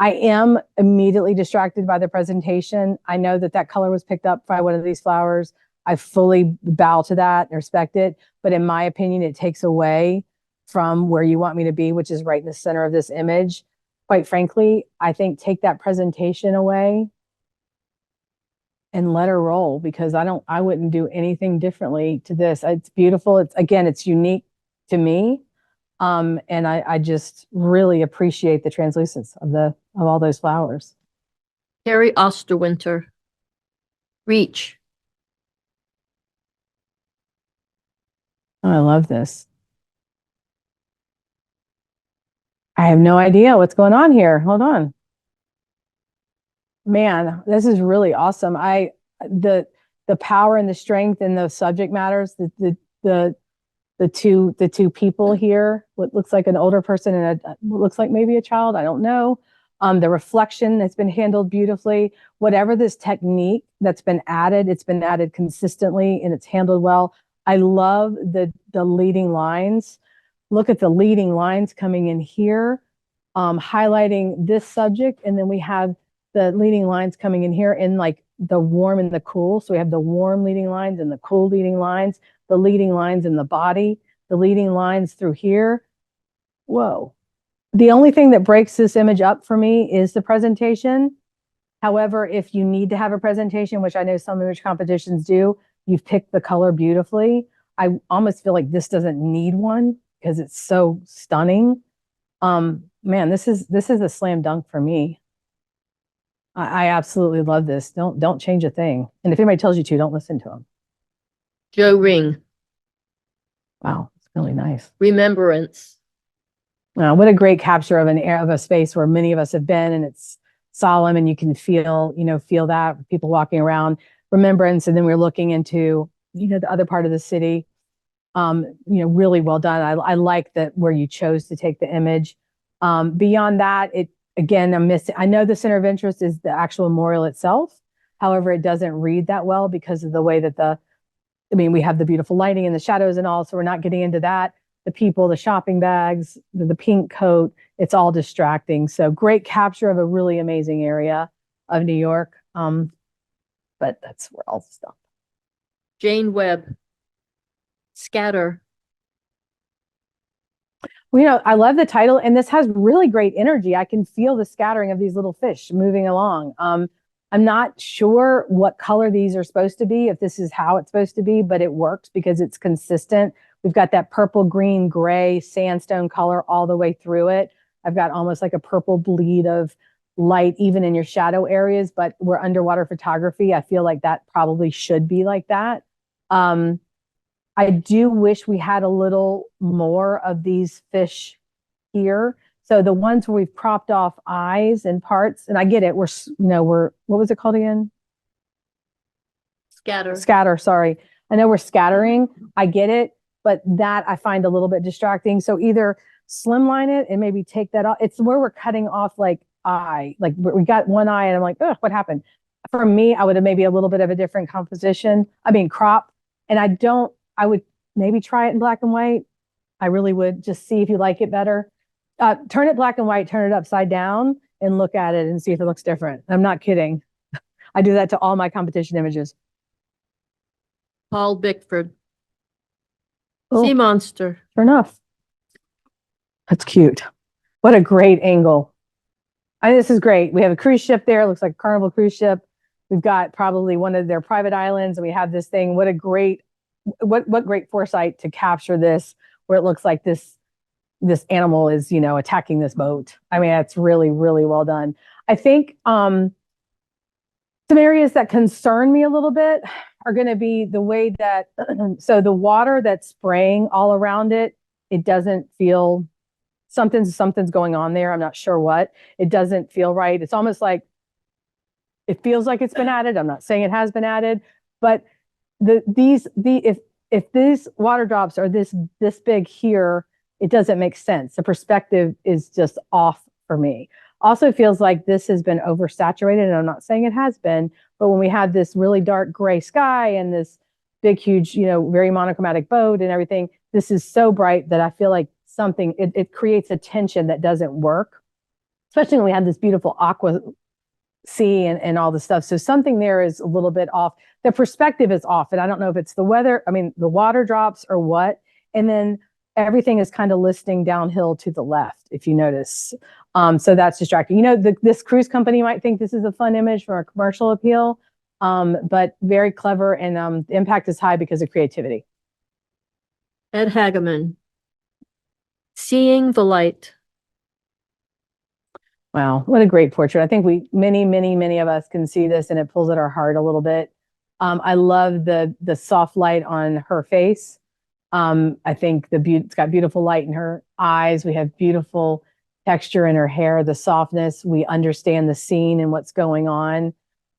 I am immediately distracted by the presentation. I know that color was picked up by one of these flowers. I fully bow to that and respect it. But in my opinion, it takes away from where you want me to be, which is right in the center of this image. Quite frankly, I think take that presentation away and let her roll because I wouldn't do anything differently to this. It's beautiful. It's unique to me. And I just really appreciate the translucence of all those flowers. Terry Osterwinter. Reach. Oh, I love this. I have no idea what's going on here. Hold on. Man, this is really awesome. The power and the strength and the subject matters, the two people here, what looks like an older person and what looks like maybe a child, I don't know. The reflection has been handled beautifully. Whatever this technique that's been added, it's been added consistently and it's handled well. I love the leading lines. Look at the leading lines coming in here, highlighting this subject. And then we have the leading lines coming in here in like the warm and the cool. So we have the warm leading lines and the cool leading lines, the leading lines in the body, the leading lines through here. Whoa. The only thing that breaks this image up for me is the presentation. However, if you need to have a presentation, which I know some image competitions do, you've picked the color beautifully. I almost feel like this doesn't need one because it's so stunning. Man, this is a slam dunk for me. I absolutely love this. Don't change a thing. And if anybody tells you to, don't listen to them. Joe Ring. Wow, it's really nice. Remembrance. What a great capture of a space where many of us have been, and it's solemn, and you can feel that people walking around. Remembrance, and then we're looking into the other part of the city. Really well done. I like that where you chose to take the image. Beyond that, I know the center of interest is the actual memorial itself. However, it doesn't read that well because of the way that we have the beautiful lighting and the shadows and all, so we're not getting into that. The people, the shopping bags, the pink coat, it's all distracting. So great capture of a really amazing area of New York. But that's where I'll stop. Jane Webb. Scatter. Well, I love the title, and this has really great energy. I can feel the scattering of these little fish moving along. I'm not sure what color these are supposed to be, if this is how it's supposed to be, but it works because it's consistent. We've got that purple, green, gray, sandstone color all the way through it. I've got almost like a purple bleed of light even in your shadow areas, but we're underwater photography. I feel like that probably should be like that. I do wish we had a little more of these fish here. So the ones where we've cropped off eyes and parts, and I get it, we're, what was it called again? Scatter. Scatter, sorry. I know we're scattering. I get it. but that I find a little bit distracting. So either slimline it and maybe take that off. It's where we're cutting off like eye, like we got one eye and I'm like, oh, what happened? For me, I would have maybe a little bit of a different composition. I mean, crop. And I would maybe try it in black and white. I really would just see if you like it better. Turn it black and white, turn it upside down and look at it and see if it looks different. I'm not kidding. I do that to all my competition images. Paul Bickford. Oh. Sea monster. Sure enough. That's cute. What a great angle. This is great. We have a cruise ship there. It looks like a Carnival cruise ship. We've got probably one of their private islands and we have this thing. What great foresight to capture this where it looks like this animal is, attacking this boat. I mean, that's really, really well done. I think some areas that concern me a little bit are going to be the way that, so the water that's spraying all around it, it doesn't feel, something's going on there. I'm not sure what. It doesn't feel right. It's almost like, it feels like it's been added. I'm not saying it has been added, but if these water drops are this big here, it doesn't make sense. The perspective is just off for me. Also feels like this has been oversaturated, and I'm not saying it has been, but when we had this really dark gray sky and this big, huge, very monochromatic boat and everything, this is so bright that I feel like it creates a tension that doesn't work, especially when we have this beautiful aqua sea and all the stuff. So something there is a little bit off. The perspective is off, and I don't know if it's the weather, the water drops or what. And then everything is kind of listing downhill to the left, if you notice. So that's distracting. This cruise company might think this is a fun image for a commercial appeal, but very clever, and the impact is high because of creativity. Ed Hageman. Seeing the light. Wow, what a great portrait. I think many of us can see this and it pulls at our heart a little bit. I love the soft light on her face. I think it's got beautiful light in her eyes. We have beautiful texture in her hair, the softness. We understand the scene and what's going on.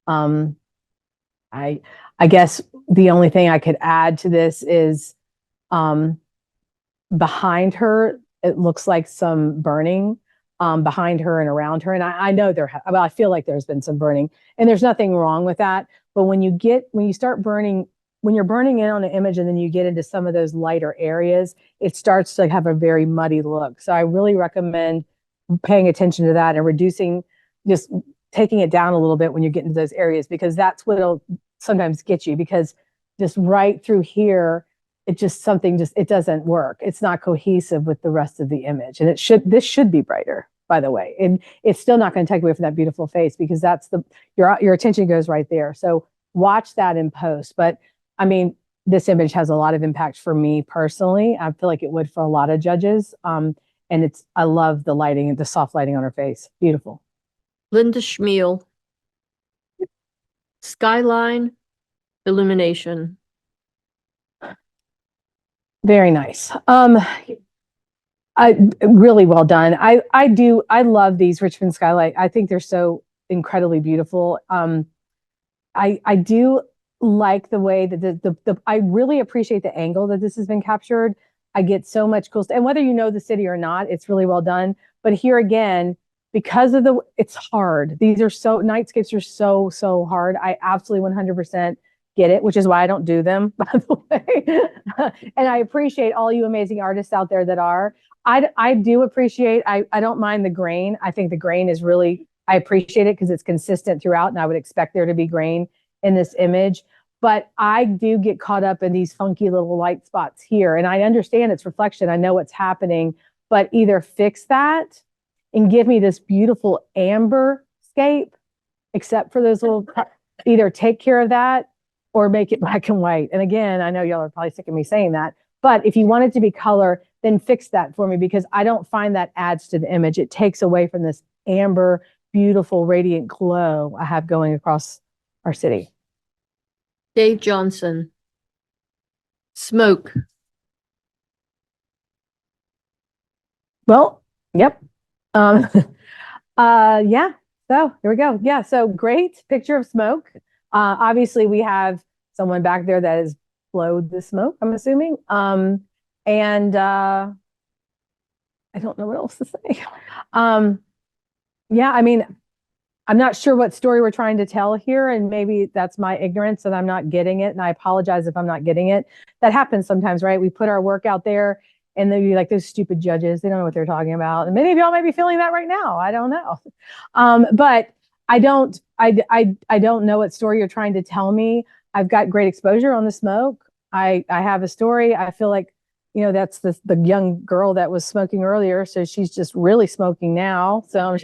I guess the only thing I could add to this is behind her, it looks like some burning behind her and around her. And I know I feel like there's been some burning, and there's nothing wrong with that. But when you start burning, when you're burning in on an image and then you get into some of those lighter areas, it starts to have a very muddy look. So I really recommend paying attention to that and just taking it down a little bit when you get into those areas, because that's what'll sometimes get you, because just right through here, it doesn't work. It's not cohesive with the rest of the image. And this should be brighter, by the way. And it's still not going to take away from that beautiful face, because your attention goes right there. So watch that in post. But this image has a lot of impact for me personally. I feel like it would for a lot of judges. And I love the lighting, the soft lighting on her face. Beautiful. Linda Schmiel. Skyline illumination. Very nice. Really well done. I love these Richmond skylight. I think they're so incredibly beautiful. I do like the way that I really appreciate the angle that this has been captured. I get so much cool stuff. And whether you know the city or not, it's really well done. But here again, because of it's hard. Nightscapes are so hard. I absolutely 100% get it, which is why I don't do them, by the way. And I appreciate all you amazing artists out there that are. I do appreciate, I don't mind the grain. I think the grain is really, I appreciate it because it's consistent throughout, and I would expect there to be grain in this image. But I do get caught up in these funky little light spots here. And I understand it's reflection. I know what's happening, but either fix that and give me this beautiful amber scape, except for those either take care of that or make it black and white. And again, I know y'all are probably sick of me saying that, but if you want it to be color, then fix that for me, because I don't find that adds to the image. It takes away from this amber, beautiful, radiant glow I have going across our city. Dave Johnson. Smoke. Well, yep. Yeah, so here we go. Yeah, so great picture of smoke. Obviously we have someone back there that has blowed the smoke, I'm assuming. And I don't know what else to say. Yeah, I mean, I'm not sure what story we're trying to tell here, and maybe that's my ignorance and I'm not getting it. And I apologize if I'm not getting it. That happens sometimes, right? We put our work out there and then you like those stupid judges, they don't know what they're talking about. And many of y'all may be feeling that right now. I don't know. But I don't know what story you're trying to tell me. I've got great exposure on the smoke. I have a story. I feel like, you know, that's the young girl that was smoking earlier. So she's just really smoking now. So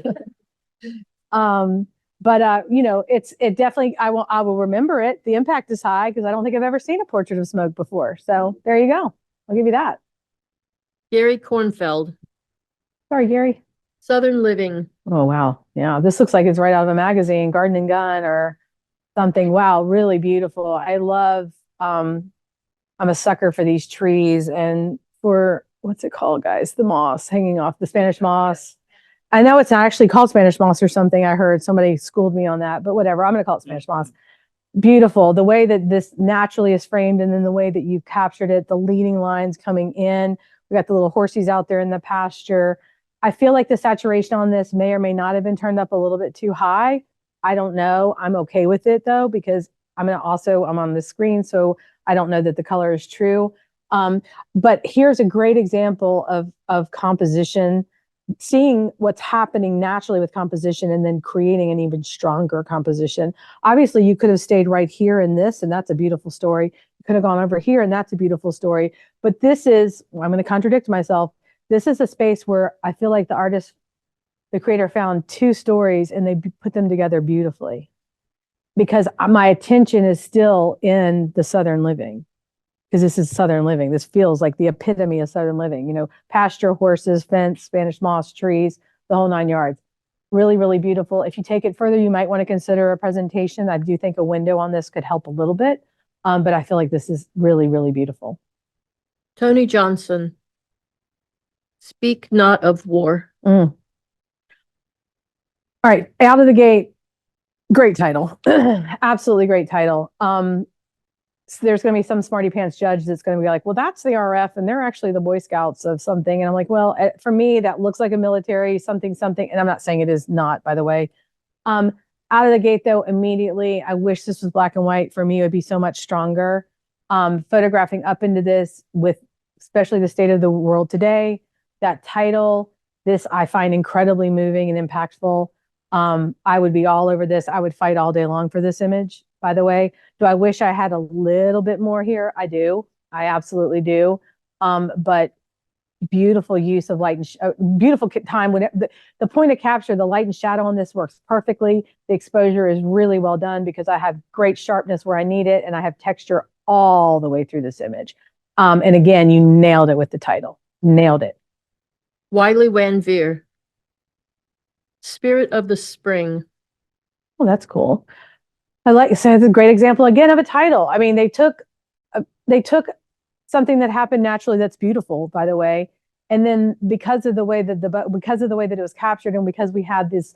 you know, it definitely, I will remember it. The impact is high because I don't think I've ever seen a portrait of smoke before. So there you go. I'll give you that. Gary Kornfeld, Sorry, Gary. Southern Living, Oh, wow. Yeah. This looks like it's right out of a magazine, Garden and Gun or something. Wow. Really beautiful. I love, I'm a sucker for these trees and for, what's it called, guys? The moss hanging off, the Spanish moss. I know it's not actually called Spanish moss or something. I heard somebody schooled me on that, but whatever. I'm going to call it Spanish moss. Beautiful. The way that this naturally is framed and then the way that you've captured it, the leading lines coming in. We got the little horsies out there in the pasture. I feel like the saturation on this may or may not have been turned up a little bit too high. I don't know. I'm okay with it though, because I'm on the screen, so I don't know that the color is true. But here's a great example of composition, seeing what's happening naturally with composition and then creating an even stronger composition. Obviously, you could have stayed right here in this, and that's a beautiful story. You could have gone over here, and that's a beautiful story. But this is, I'm going to contradict myself. This is a space where I feel like the creator found two stories and they put them together beautifully. Because my attention is still in the Southern living. Because this is Southern living. This feels like the epitome of Southern living. You know, pasture, horses, fence, Spanish moss, trees, the whole 9 yards. Really, really beautiful. If you take it further, you might want to consider a presentation. I do think a window on this could help a little bit. But I feel like this is really, really beautiful. Tony Johnson, Speak Not of War. All right, out of the gate, great title. Absolutely great title. So there's going to be some smarty pants judge that's going to be like, well, that's the RF and they're actually the Boy Scouts of something. And I'm like, well, for me, that looks like a military something. And I'm not saying it is not, by the way. Out of the gate, though, immediately, I wish this was black and white. For me, it would be so much stronger. Photographing up into this with especially the state of the world today, that title, this I find incredibly moving and impactful. I would be all over this. I would fight all day long for this image, by the way. Do I wish I had a little bit more here? I do. I absolutely do. But beautiful use of light and beautiful time when the point of capture, the light and shadow on this works perfectly. The exposure is really well done because I have great sharpness where I need it and I have texture all the way through this image. And again, you nailed it with the title. Nailed it. Wiley Van Veer, Spirit of the Spring. Well, that's cool. So it's a great example again of a title. I mean, they took something that happened naturally that's beautiful, by the way, and then because of the way that it was captured, and because we had this,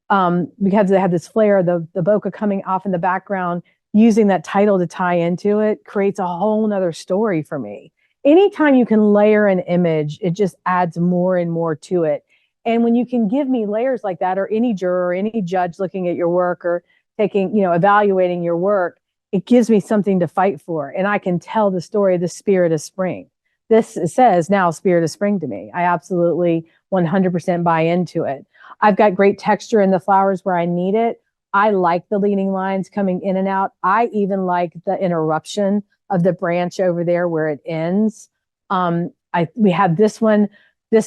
because they had this flare, the bokeh coming off in the background, using that title to tie into it creates a whole nother story for me. Anytime you can layer an image, it just adds more and more to it. And when you can give me layers like that, or any juror or any judge looking at your work or evaluating your work, it gives me something to fight for. And I can tell the story of the spirit of spring. This says now spirit of spring to me. I absolutely 100% buy into it. I've got great texture in the flowers where I need it. I like the leading lines coming in and out. I even like the interruption of the branch over there where it ends. We have this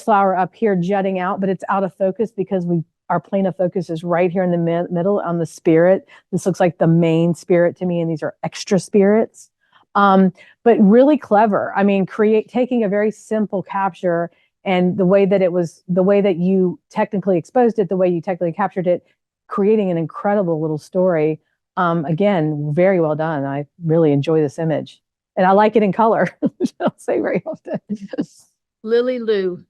flower up here jutting out, but it's out of focus because our plane of focus is right here in the middle on the spirit. This looks like the main spirit to me, and these are extra spirits. But really clever. I mean, taking a very simple capture and the way that you technically exposed it, the way you technically captured it, creating an incredible little story. Again, very well done. I really enjoy this image. And I like it in color, which I don't say very often. Lily Lou,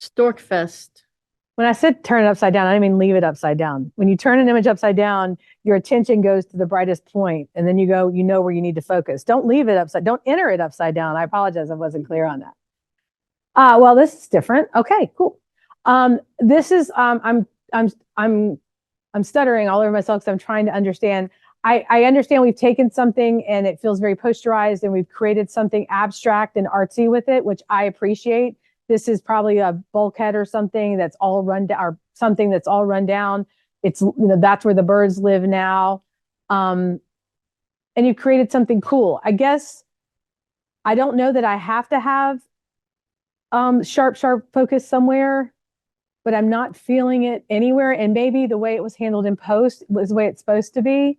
Storkfest. When I said turn it upside down, I didn't mean leave it upside down. When you turn an image upside down, your attention goes to the brightest point, and then you know where you need to focus. Don't leave it upside, don't enter it upside down. I apologize, I wasn't clear on that. Well, this is different. Okay, cool. This is, I'm stuttering all over myself because I'm trying to understand. I understand we've taken something and it feels very posterized, and we've created something abstract and artsy with it, which I appreciate. This is probably a bulkhead or something that's all run down, or something that's all run down. It's, that's where the birds live now. And you've created something cool. I guess I don't know that I have to have sharp focus somewhere, but I'm not feeling it anywhere. And maybe the way it was handled in post was the way it's supposed to be.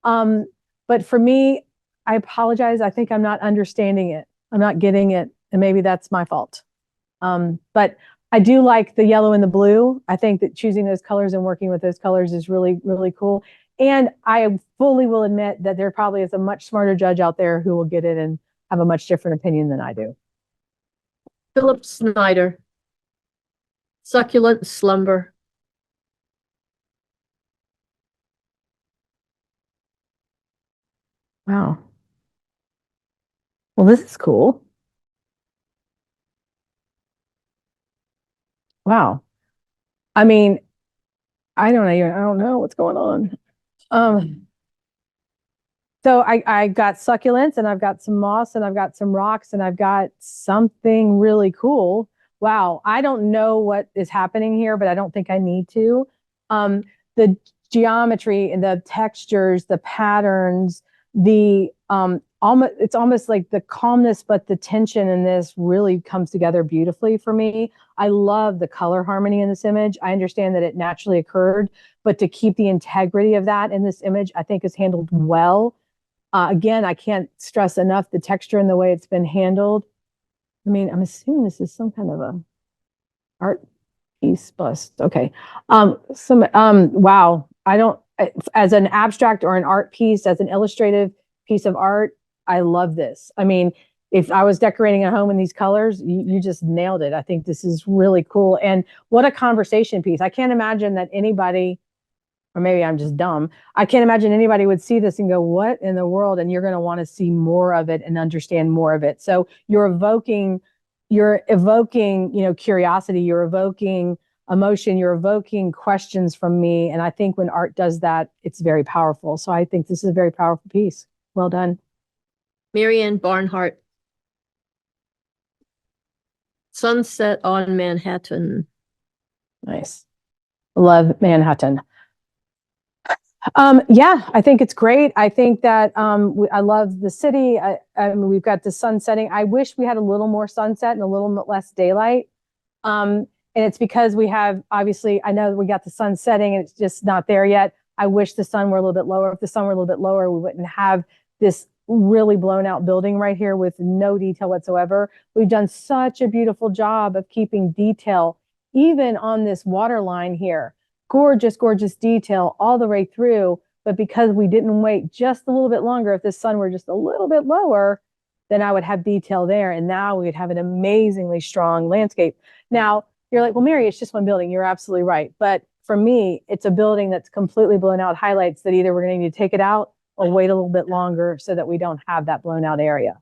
But for me, I apologize. I think I'm not understanding it. I'm not getting it. And maybe that's my fault. But I do like the yellow and the blue. I think that choosing those colors and working with those colors is really, really cool. And I fully will admit that there probably is a much smarter judge out there who will get it and have a much different opinion than I do. Philip Snyder. Succulent slumber. Wow. Well, this is cool. Wow. I mean, I don't know what's going on. So I got succulents, and I've got some moss, and I've got some rocks, and I've got something really cool. Wow. I don't know what is happening here, but I don't think I need to. The geometry and the textures, the patterns, the it's almost like the calmness, but the tension in this really comes together beautifully for me. I love the color harmony in this image. I understand that it naturally occurred, but to keep the integrity of that in this image, I think is handled well. Again, I can't stress enough the texture and the way it's been handled. I mean, I'm assuming this is some kind of a art piece bust. Okay. Wow. I don't, as an abstract or an art piece, as an illustrative piece of art, I love this. I mean, if I was decorating a home in these colors, you just nailed it. I think this is really cool. And what a conversation piece. I can't imagine that anybody, or maybe I'm just dumb, I can't imagine anybody would see this and go, what in the world? And you're going to want to see more of it and understand more of it. So you're evoking, curiosity, you're evoking emotion, you're evoking questions from me. And I think when art does that, it's very powerful. So I think this is a very powerful piece. Well done. Marianne Barnhart. Sunset on Manhattan. Nice. Love Manhattan. Yeah, I think it's great. I think that I love the city. I mean, we've got the sun setting. I wish we had a little more sunset and a little less daylight. And it's because we have, obviously, I know we got the sun setting and it's just not there yet. I wish the sun were a little bit lower. If the sun were a little bit lower, we wouldn't have this really blown out building right here with no detail whatsoever. We've done such a beautiful job of keeping detail, even on this water line here. Gorgeous, gorgeous detail all the way through. But because we didn't wait just a little bit longer, if the sun were just a little bit lower, then I would have detail there. And now we'd have an amazingly strong landscape. Now, you're like, well, Mary, it's just one building. You're absolutely right. But for me, it's a building that's completely blown out, highlights that either we're going to need to take it out or wait a little bit longer so that we don't have that blown out area.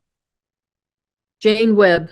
Jane Webb.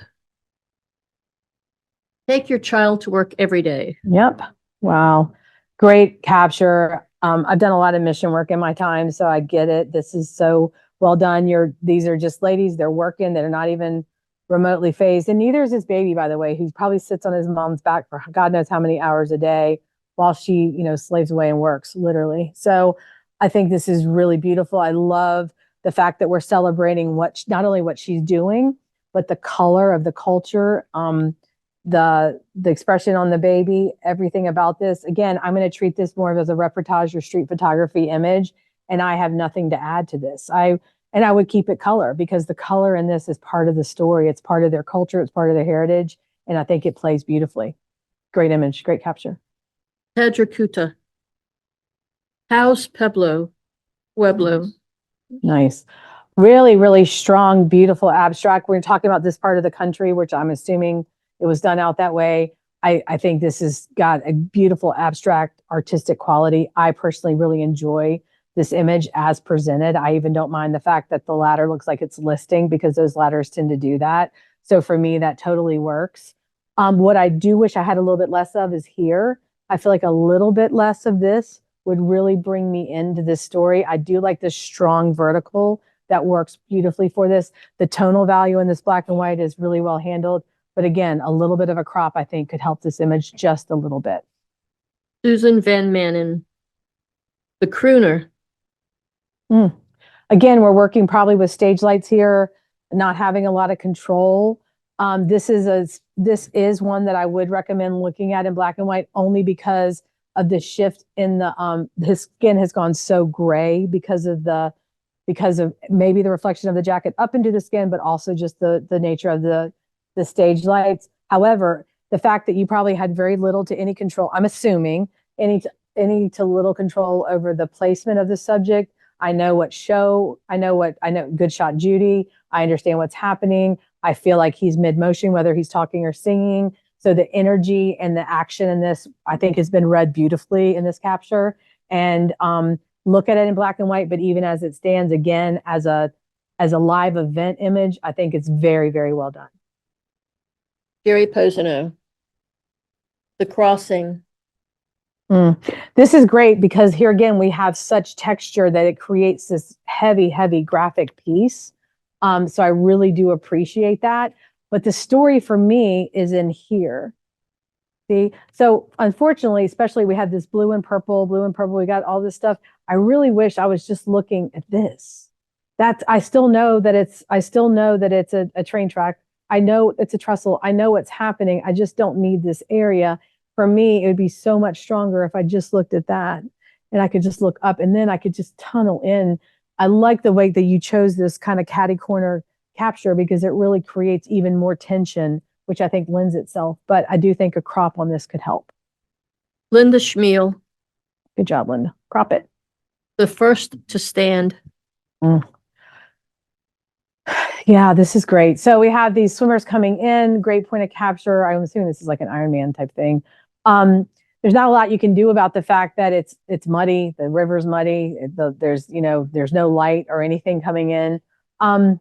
Take your child to work every day. Yep. Wow. Great capture. I've done a lot of mission work in my time, so I get it. This is so well done. These are just ladies. They're working. They're not even remotely phased. And neither is his baby, by the way, who probably sits on his mom's back for God knows how many hours a day while she, slaves away and works, literally. So I think this is really beautiful. I love the fact that we're celebrating not only what she's doing, but the color of the culture, the expression on the baby, everything about this. Again, I'm going to treat this more as a reportage or street photography image, and I have nothing to add to this. I would keep it color because the color in this is part of the story. It's part of their culture. It's part of their heritage. And I think it plays beautifully. Great image, great capture. Pedracuta. House Pueblo. Nice. Really, really strong, beautiful abstract. We're talking about this part of the country, which I'm assuming it was done out that way. I think this has got a beautiful abstract artistic quality. I personally really enjoy this image as presented. I even don't mind the fact that the ladder looks like it's listing because those ladders tend to do that. So for me, that totally works. What I do wish I had a little bit less of is here. I feel like a little bit less of this would really bring me into this story. I do like this strong vertical that works beautifully for this. The tonal value in this black and white is really well handled. But again, a little bit of a crop, I think, could help this image just a little bit. Susan Van Manen, the crooner. Again, we're working probably with stage lights here, not having a lot of control. This is one that I would recommend looking at in black and white only because of the shift in the his skin has gone so gray because of maybe the reflection of the jacket up into the skin, but also just the nature of the stage lights. However, the fact that you probably had very little to any control, I'm assuming any to little control over the placement of the subject. I know good shot Judy. I understand what's happening. I feel like he's mid motion, whether he's talking or singing. So the energy and the action in this, I think, has been read beautifully in this capture. And look at it in black and white, but even as it stands again as a live event image, I think it's very, very well done. Gary Posano, the crossing. This is great because here again, we have such texture that it creates this heavy, heavy graphic piece. So I really do appreciate that. But the story for me is in here. See, so unfortunately, especially we had this blue and purple, we got all this stuff. I really wish I was just looking at this. I still know that it's a train track. I know it's a trestle. I know what's happening. I just don't need this area. For me, it would be so much stronger if I just looked at that and I could just look up and then I could just tunnel in. I like the way that you chose this kind of catty corner capture because it really creates even more tension, which I think lends itself. But I do think a crop on this could help. Linda Schmiel, Good job, Linda. Crop it. the first to stand. Yeah, this is great. So we have these swimmers coming in, great point of capture. I'm assuming this is like an Ironman type thing. There's not a lot you can do about the fact that it's muddy, the river's muddy, there's no light or anything coming in. And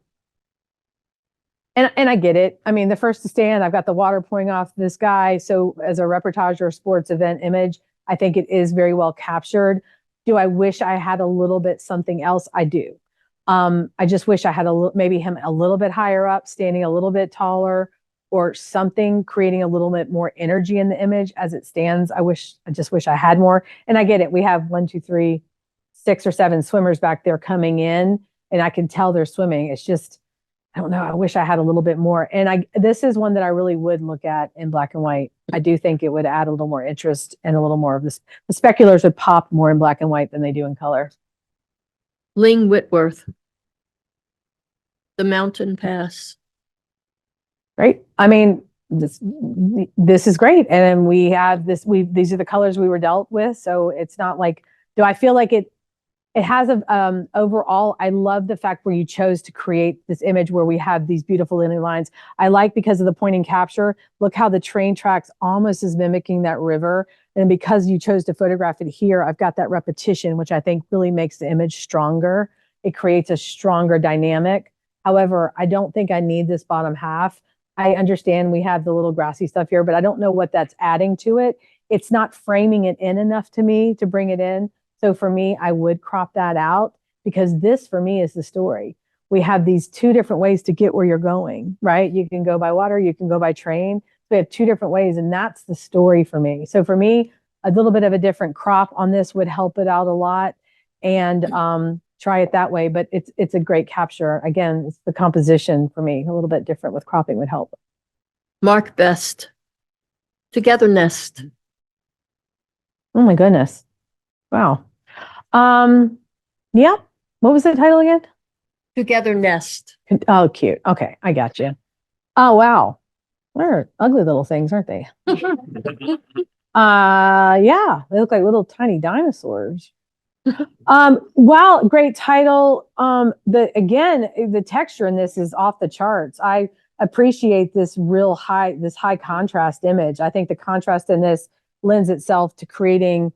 I get it. I mean, the first to stand, I've got the water pouring off this guy. So as a reportage or sports event image, I think it is very well captured. Do I wish I had a little bit something else? I do. I just wish I had maybe him a little bit higher up, standing a little bit taller or something, creating a little bit more energy in the image as it stands. I just wish I had more. And I get it. We have 1, 2, 3, 6 or 7 swimmers back there coming in and I can tell they're swimming. It's just, I don't know. I wish I had a little bit more. And this is one that I really would look at in black and white. I do think it would add a little more interest and a little more of this. The speculars would pop more in black and white than they do in color. Ling Whitworth, the mountain pass. Right. I mean, this is great. And then we have these are the colors we were dealt with. So it's not like, do I feel like it has overall, I love the fact where you chose to create this image where we have these beautiful linear lines. I like because of the point and capture, look how the train tracks almost is mimicking that river. And because you chose to photograph it here, I've got that repetition, which I think really makes the image stronger. It creates a stronger dynamic. However, I don't think I need this bottom half. I understand we have the little grassy stuff here, but I don't know what that's adding to it. It's not framing it in enough to me to bring it in. So for me, I would crop that out because this for me is the story. We have these 2 different ways to get where you're going, right? You can go by water, you can go by train. So we have 2 different ways and that's the story for me. So for me, a little bit of a different crop on this would help it out a lot and try it that way. But it's a great capture. Again, it's the composition for me, a little bit different with cropping would help. Mark Best, Togetherness. Oh my goodness. Wow. Yeah. What was the title again? Togetherness. Oh, cute. Okay. I got you. Oh, wow. They're ugly little things, aren't they? Yeah, they look like little tiny dinosaurs. Wow, great title. The texture in this is off the charts. appreciate this high contrast image. I think the contrast in this lends itself to creating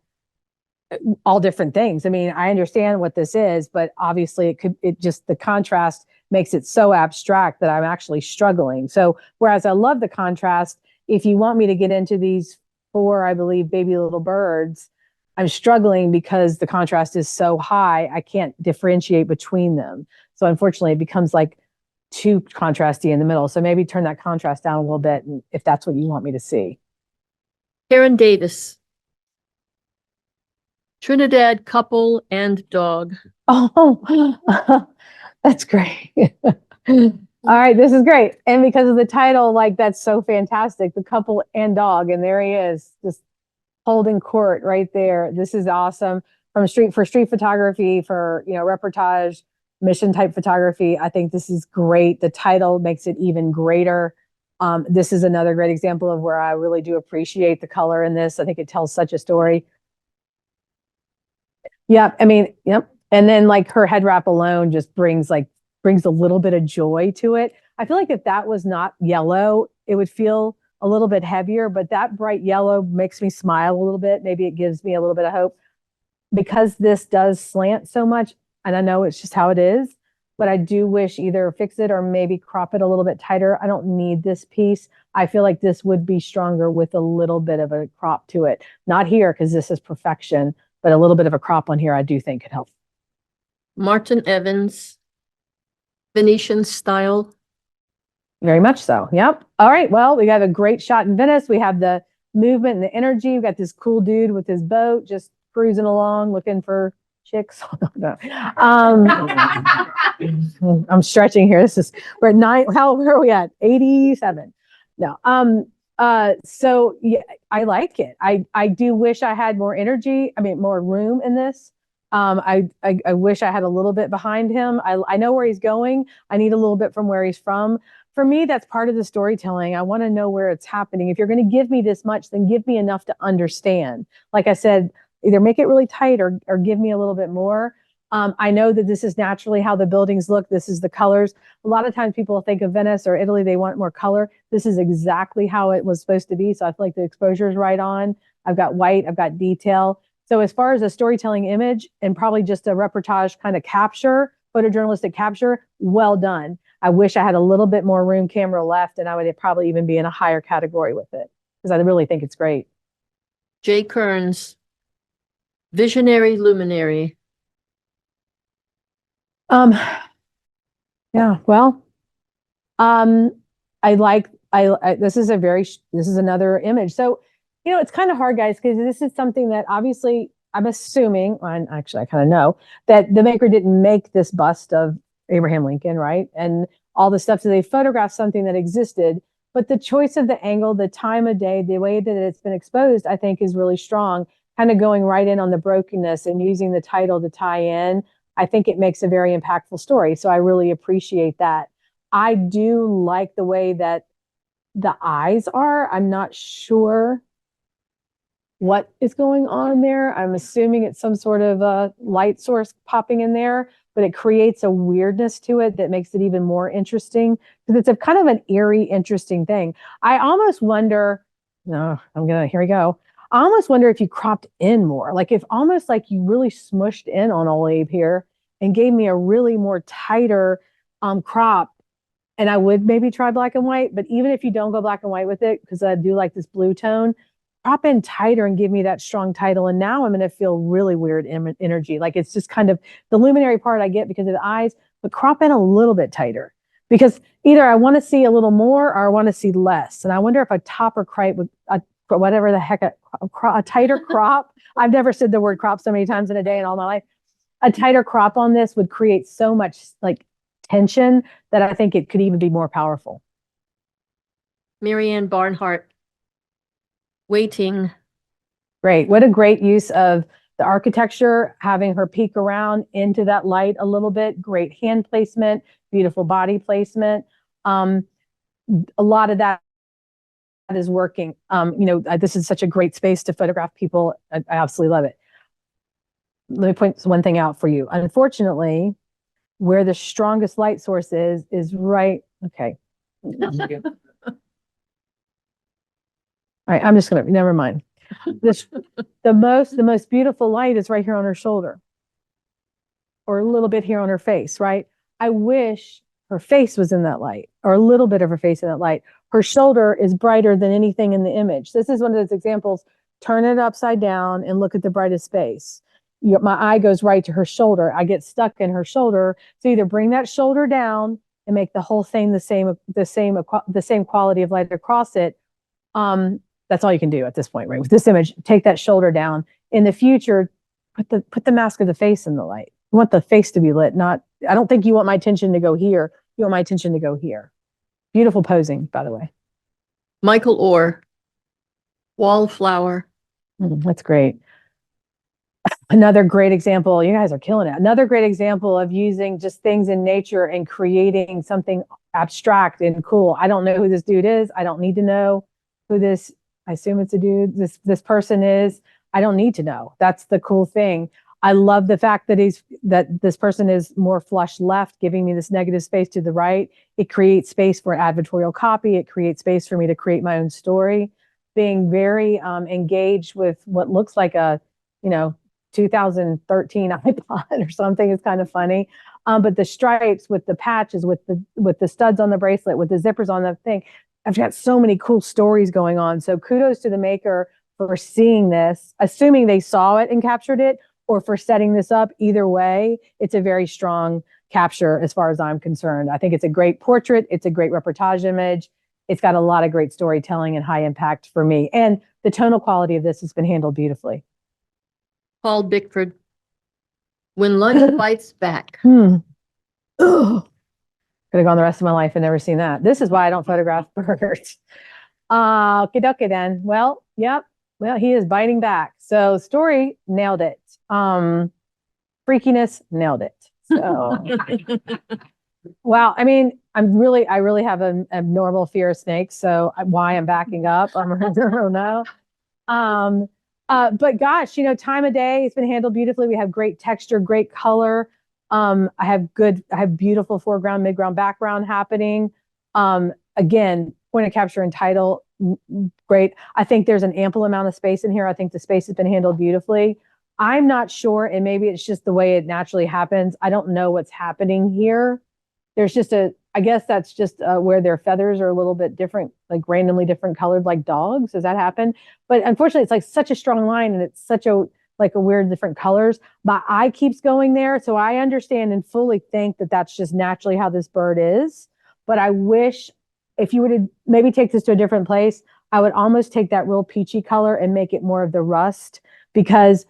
all different things. I mean, I understand what this is, but obviously the contrast makes it so abstract that I'm actually struggling. So whereas I love the contrast, if you want me to get into these 4, I believe, baby little birds, I'm struggling because the contrast is so high, I can't differentiate between them. So unfortunately, it becomes like too contrasty in the middle. So maybe turn that contrast down a little bit if that's what you want me to see. Karen Davis. Trinidad couple and dog. Oh, that's great. All right, this is great. And because of the title, like that's so fantastic. The couple and dog, and there he is, just holding court right there. This is awesome. For street photography, for reportage, mission type photography. I think this is great. The title makes it even greater. This is another great example of where I really do appreciate the color in this. I think it tells such a story. Yeah, I mean, yep. And then like her head wrap alone just brings a little bit of joy to it. I feel like if that was not yellow, it would feel a little bit heavier, but that bright yellow makes me smile a little bit. Maybe it gives me a little bit of hope. Because this does slant so much, and I know it's just how it is, but I do wish either fix it or maybe crop it a little bit tighter. I don't need this piece. I feel like this would be stronger with a little bit of a crop to it. Not here, because this is perfection, but a little bit of a crop on here I do think could help. Martin Evans. Venetian style. Very much so. Yep. All right. Well, we got a great shot in Venice. We have the movement and the energy. We've got this cool dude with his boat just cruising along looking for chicks. No. I'm stretching here. We're at 9. Where are we at? 87. No. So yeah, I like it. I do wish I had more energy. I mean, more room in this. I wish I had a little bit behind him. I know where he's going. I need a little bit from where he's from. For me, that's part of the storytelling. I want to know where it's happening. If you're going to give me this much, then give me enough to understand. Like I said, either make it really tight or give me a little bit more. I know that this is naturally how the buildings look. This is the colors. A lot of times people think of Venice or Italy, they want more color. This is exactly how it was supposed to be. So I feel like the exposure is right on. I've got white, I've got detail. So as far as a storytelling image and probably just a reportage kind of capture, photojournalistic capture, well done. I wish I had a little bit more room camera left, and I would probably even be in a higher category with it because I really think it's great. Jay Kearns. Visionary luminary. Yeah, well, this is another image. So, it's kind of hard, guys, because this is something that obviously I'm assuming, and actually I kind of know, that the maker didn't make this bust of Abraham Lincoln, right? And all the stuff. So they photographed something that existed, but the choice of the angle, the time of day, the way that it's been exposed, I think is really strong, kind of going right in on the brokenness and using the title to tie in. I think it makes a very impactful story. So I really appreciate that. I do like the way that the eyes are. I'm not sure what is going on there. I'm assuming it's some sort of a light source popping in there, but it creates a weirdness to it that makes it even more interesting because it's a kind of an eerie, interesting thing. I almost wonder, here we go. I almost wonder if you cropped in more, like if almost like you really smushed in on old Abe here and gave me a really more tighter crop. And I would maybe try black and white, but even if you don't go black and white with it, because I do like this blue tone, crop in tighter and give me that strong title. And now I'm going to feel really weird energy. Like it's just kind of the luminary part I get because of the eyes, but crop in a little bit tighter because either I want to see a little more or I want to see less. And I wonder if a top or crop with whatever the heck, a tighter crop. I've never said the word crop so many times in a day in all my life. A tighter crop on this would create so much like tension that I think it could even be more powerful. Marianne Barnhart. Waiting. Great. What a great use of the architecture, having her peek around into that light a little bit. Great hand placement, beautiful body placement. A lot of that is working. This is such a great space to photograph people. I absolutely love it. Let me point one thing out for you. Unfortunately, where the strongest light source is right. Okay. All right, I'm just gonna, never mind. This, the most beautiful light is right here on her shoulder. Or a little bit here on her face, right? I wish her face was in that light, or a little bit of her face in that light. Her shoulder is brighter than anything in the image. This is one of those examples. Turn it upside down and look at the brightest face. My eye goes right to her shoulder. I get stuck in her shoulder. So either bring that shoulder down and make the whole thing the same quality of light across it. That's all you can do at this point, right? With this image, take that shoulder down. In the future, put the mask of the face in the light. You want the face to be lit, not, I don't think you want my attention to go here. You want my attention to go here. Beautiful posing, by the way. Michael Orr, Wallflower. That's great. Another great example. You guys are killing it. Another great example of using just things in nature and creating something abstract and cool. I don't know who this dude is. I don't need to know who this, I assume it's a dude, this person is. I don't need to know. That's the cool thing. I love the fact that this person is more flush left, giving me this negative space to the right. It creates space for advertorial copy. It creates space for me to create my own story. Being very engaged with what looks like a, 2013 iPod or something is kind of funny. But the stripes with the patches, with the studs on the bracelet, with the zippers on the thing, I've got so many cool stories going on. So kudos to the maker for seeing this, assuming they saw it and captured it, or for setting this up. Either way, it's a very strong capture as far as I'm concerned. I think it's a great portrait. It's a great reportage image. It's got a lot of great storytelling and high impact for me. And the tonal quality of this has been handled beautifully. Paul Bickford, When Lunch Bites Back. Could have gone the rest of my life and never seen that. This is why I don't photograph birds. Okie dokie then. Well, yep. Well, he is biting back. So story, nailed it. Freakiness, nailed it. So, wow. I mean, I really have an abnormal fear of snakes. So why I'm backing up, I don't know. But gosh, time of day, it's been handled beautifully. We have great texture, great color. I have beautiful foreground, midground, background happening. Again, point of capture and title, great. I think there's an ample amount of space in here. I think the space has been handled beautifully. I'm not sure, and maybe it's just the way it naturally happens. I don't know what's happening here. There's just I guess that's just where their feathers are a little bit different, like randomly different colored, like dogs. Does that happen? But unfortunately, it's like such a strong line, and it's such a weird different colors. My eye keeps going there, so I understand and fully think that that's just naturally how this bird is. But I wish if you were to maybe take this to a different place, I would almost take that real peachy color and make it more of the rust, because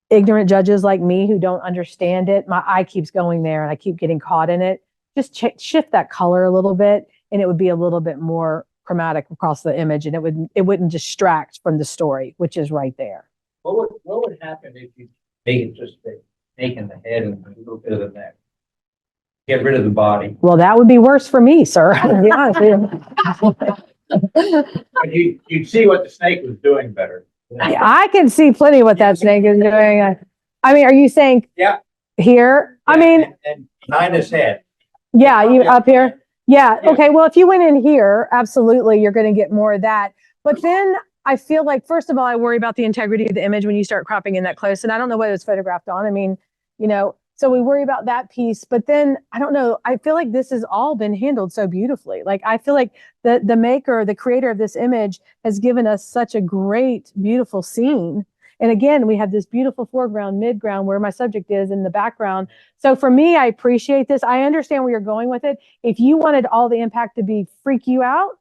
ignorant judges like me who don't understand it, my eye keeps going there and I keep getting caught in it. Just shift that color a little bit and it would be a little bit more chromatic across the image, and it wouldn't distract from the story, which is right there. What would happen if you make it just the snake in the head and a little bit of the neck? Get rid of the body. Well, that would be worse for me, sir. To be honest with But you'd see what the snake was doing better. I can see plenty what that snake is doing. I mean, are you saying here? I mean, and behind his head. Yeah, you up here. Yeah. Okay. Well, if you went in here, absolutely, you're going to get more of that. But then I feel like, first of all, I worry about the integrity of the image when you start cropping in that close. And I don't know what it was photographed on. I mean, so we worry about that piece. But then I don't know. I feel like this has all been handled so beautifully. Like, I feel like the maker, the creator of this image has given us such a great, beautiful scene. And again, we have this beautiful foreground, midground, where my subject is in the background. So for me, I appreciate this. I understand where you're going with it. If you wanted all the impact to be freak you out,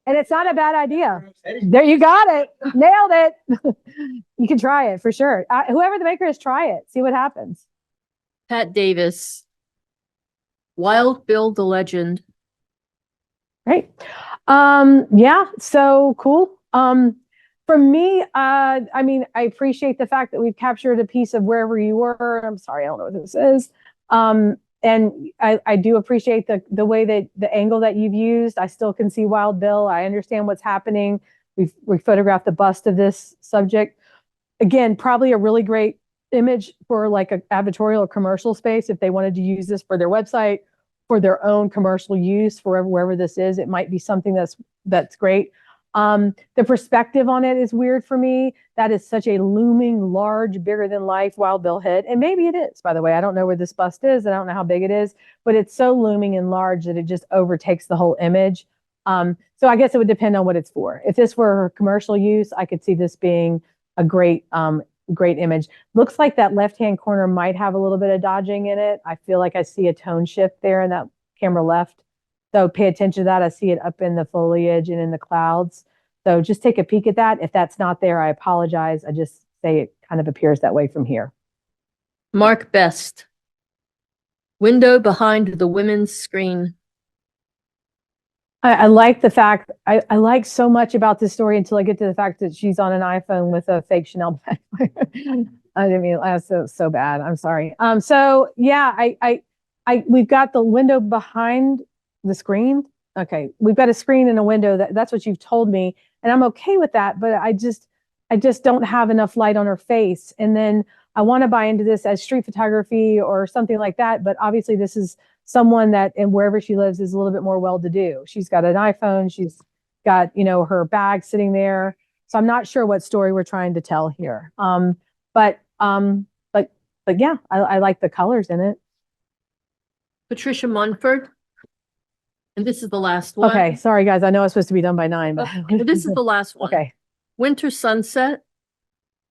and it's not a bad idea. There, you got it. Nailed it. You can try it for sure. Whoever the maker is, try it. See what happens. Pat Davis, Wild Bill the Legend. Great. Yeah, so cool. For me, I mean, I appreciate the fact that we've captured a piece of wherever you were. I'm sorry, I don't know what this is. And I do appreciate the way that the angle that you've used. I still can see Wild Bill. I understand what's happening. We photographed the bust of this subject. Again, probably a really great image for like an advertorial or commercial space if they wanted to use this for their website for their own commercial use for wherever this is. It might be something that's great. The perspective on it is weird for me. That is such a looming, large, bigger than life Wild Bill head. And maybe it is, by the way. I don't know where this bust is. I don't know how big it is, but it's so looming and large that it just overtakes the whole image. So I guess it would depend on what it's for. If this were commercial use, I could see this being a great image. Looks like that left-hand corner might have a little bit of dodging in it. I feel like I see a tone shift there in that camera left. So pay attention to that. I see it up in the foliage and in the clouds. So just take a peek at that. If that's not there, I apologize. I just say it kind of appears that way from here. Mark Best. Window behind the women's screen. I like the fact, I like so much about this story until I get to the fact that she's on an iPhone with a fake Chanel bag. I didn't mean, that's so bad. I'm sorry. So yeah, we've got the window behind the screen. Okay. We've got a screen and a window. That's what you've told me. And I'm okay with that, but I just don't have enough light on her face. And then I want to buy into this as street photography or something like that. But obviously this is someone that, and wherever she lives, is a little bit more well-to-do. She's got an iPhone. She's got, her bag sitting there. So I'm not sure what story we're trying to tell here. But yeah, I like the colors in it. Patricia Munford. And this is the last one. Okay, sorry guys. I know it's supposed to be done by 9, but This is the last one. okay. Winter Sunset.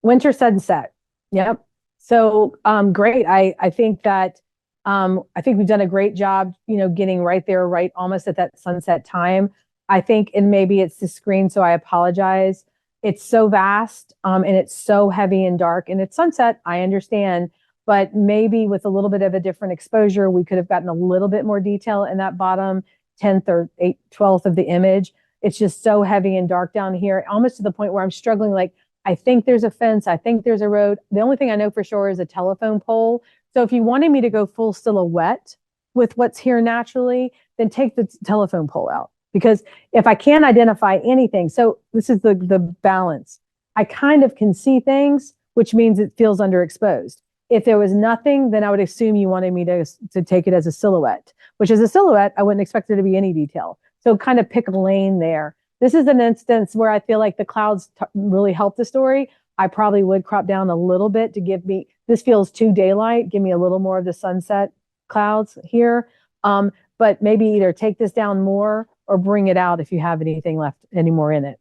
Winter Sunset. Yep. So great. I think that I think we've done a great job, getting right there, right almost at that sunset time. I think, and maybe it's the screen, so I apologize. It's so vast and it's so heavy and dark, and it's sunset. I understand, but maybe with a little bit of a different exposure, we could have gotten a little bit more detail in that bottom 10th or 12th of the image. It's just so heavy and dark down here, almost to the point where I'm struggling. Like, I think there's a fence. I think there's a road. The only thing I know for sure is a telephone pole. So if you wanted me to go full silhouette with what's here naturally, then take the telephone pole out. Because if I can't identify anything, so this is the balance. I kind of can see things, which means it feels underexposed. If there was nothing, then I would assume you wanted me to take it as a silhouette, which is a silhouette. I wouldn't expect there to be any detail. So kind of pick a lane there. This is an instance where I feel like the clouds really help the story. I probably would crop down a little bit to give me, this feels too daylight, give me a little more of the sunset clouds here. But maybe either take this down more or bring it out if you have anything left anymore in it.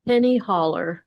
Penny Holler.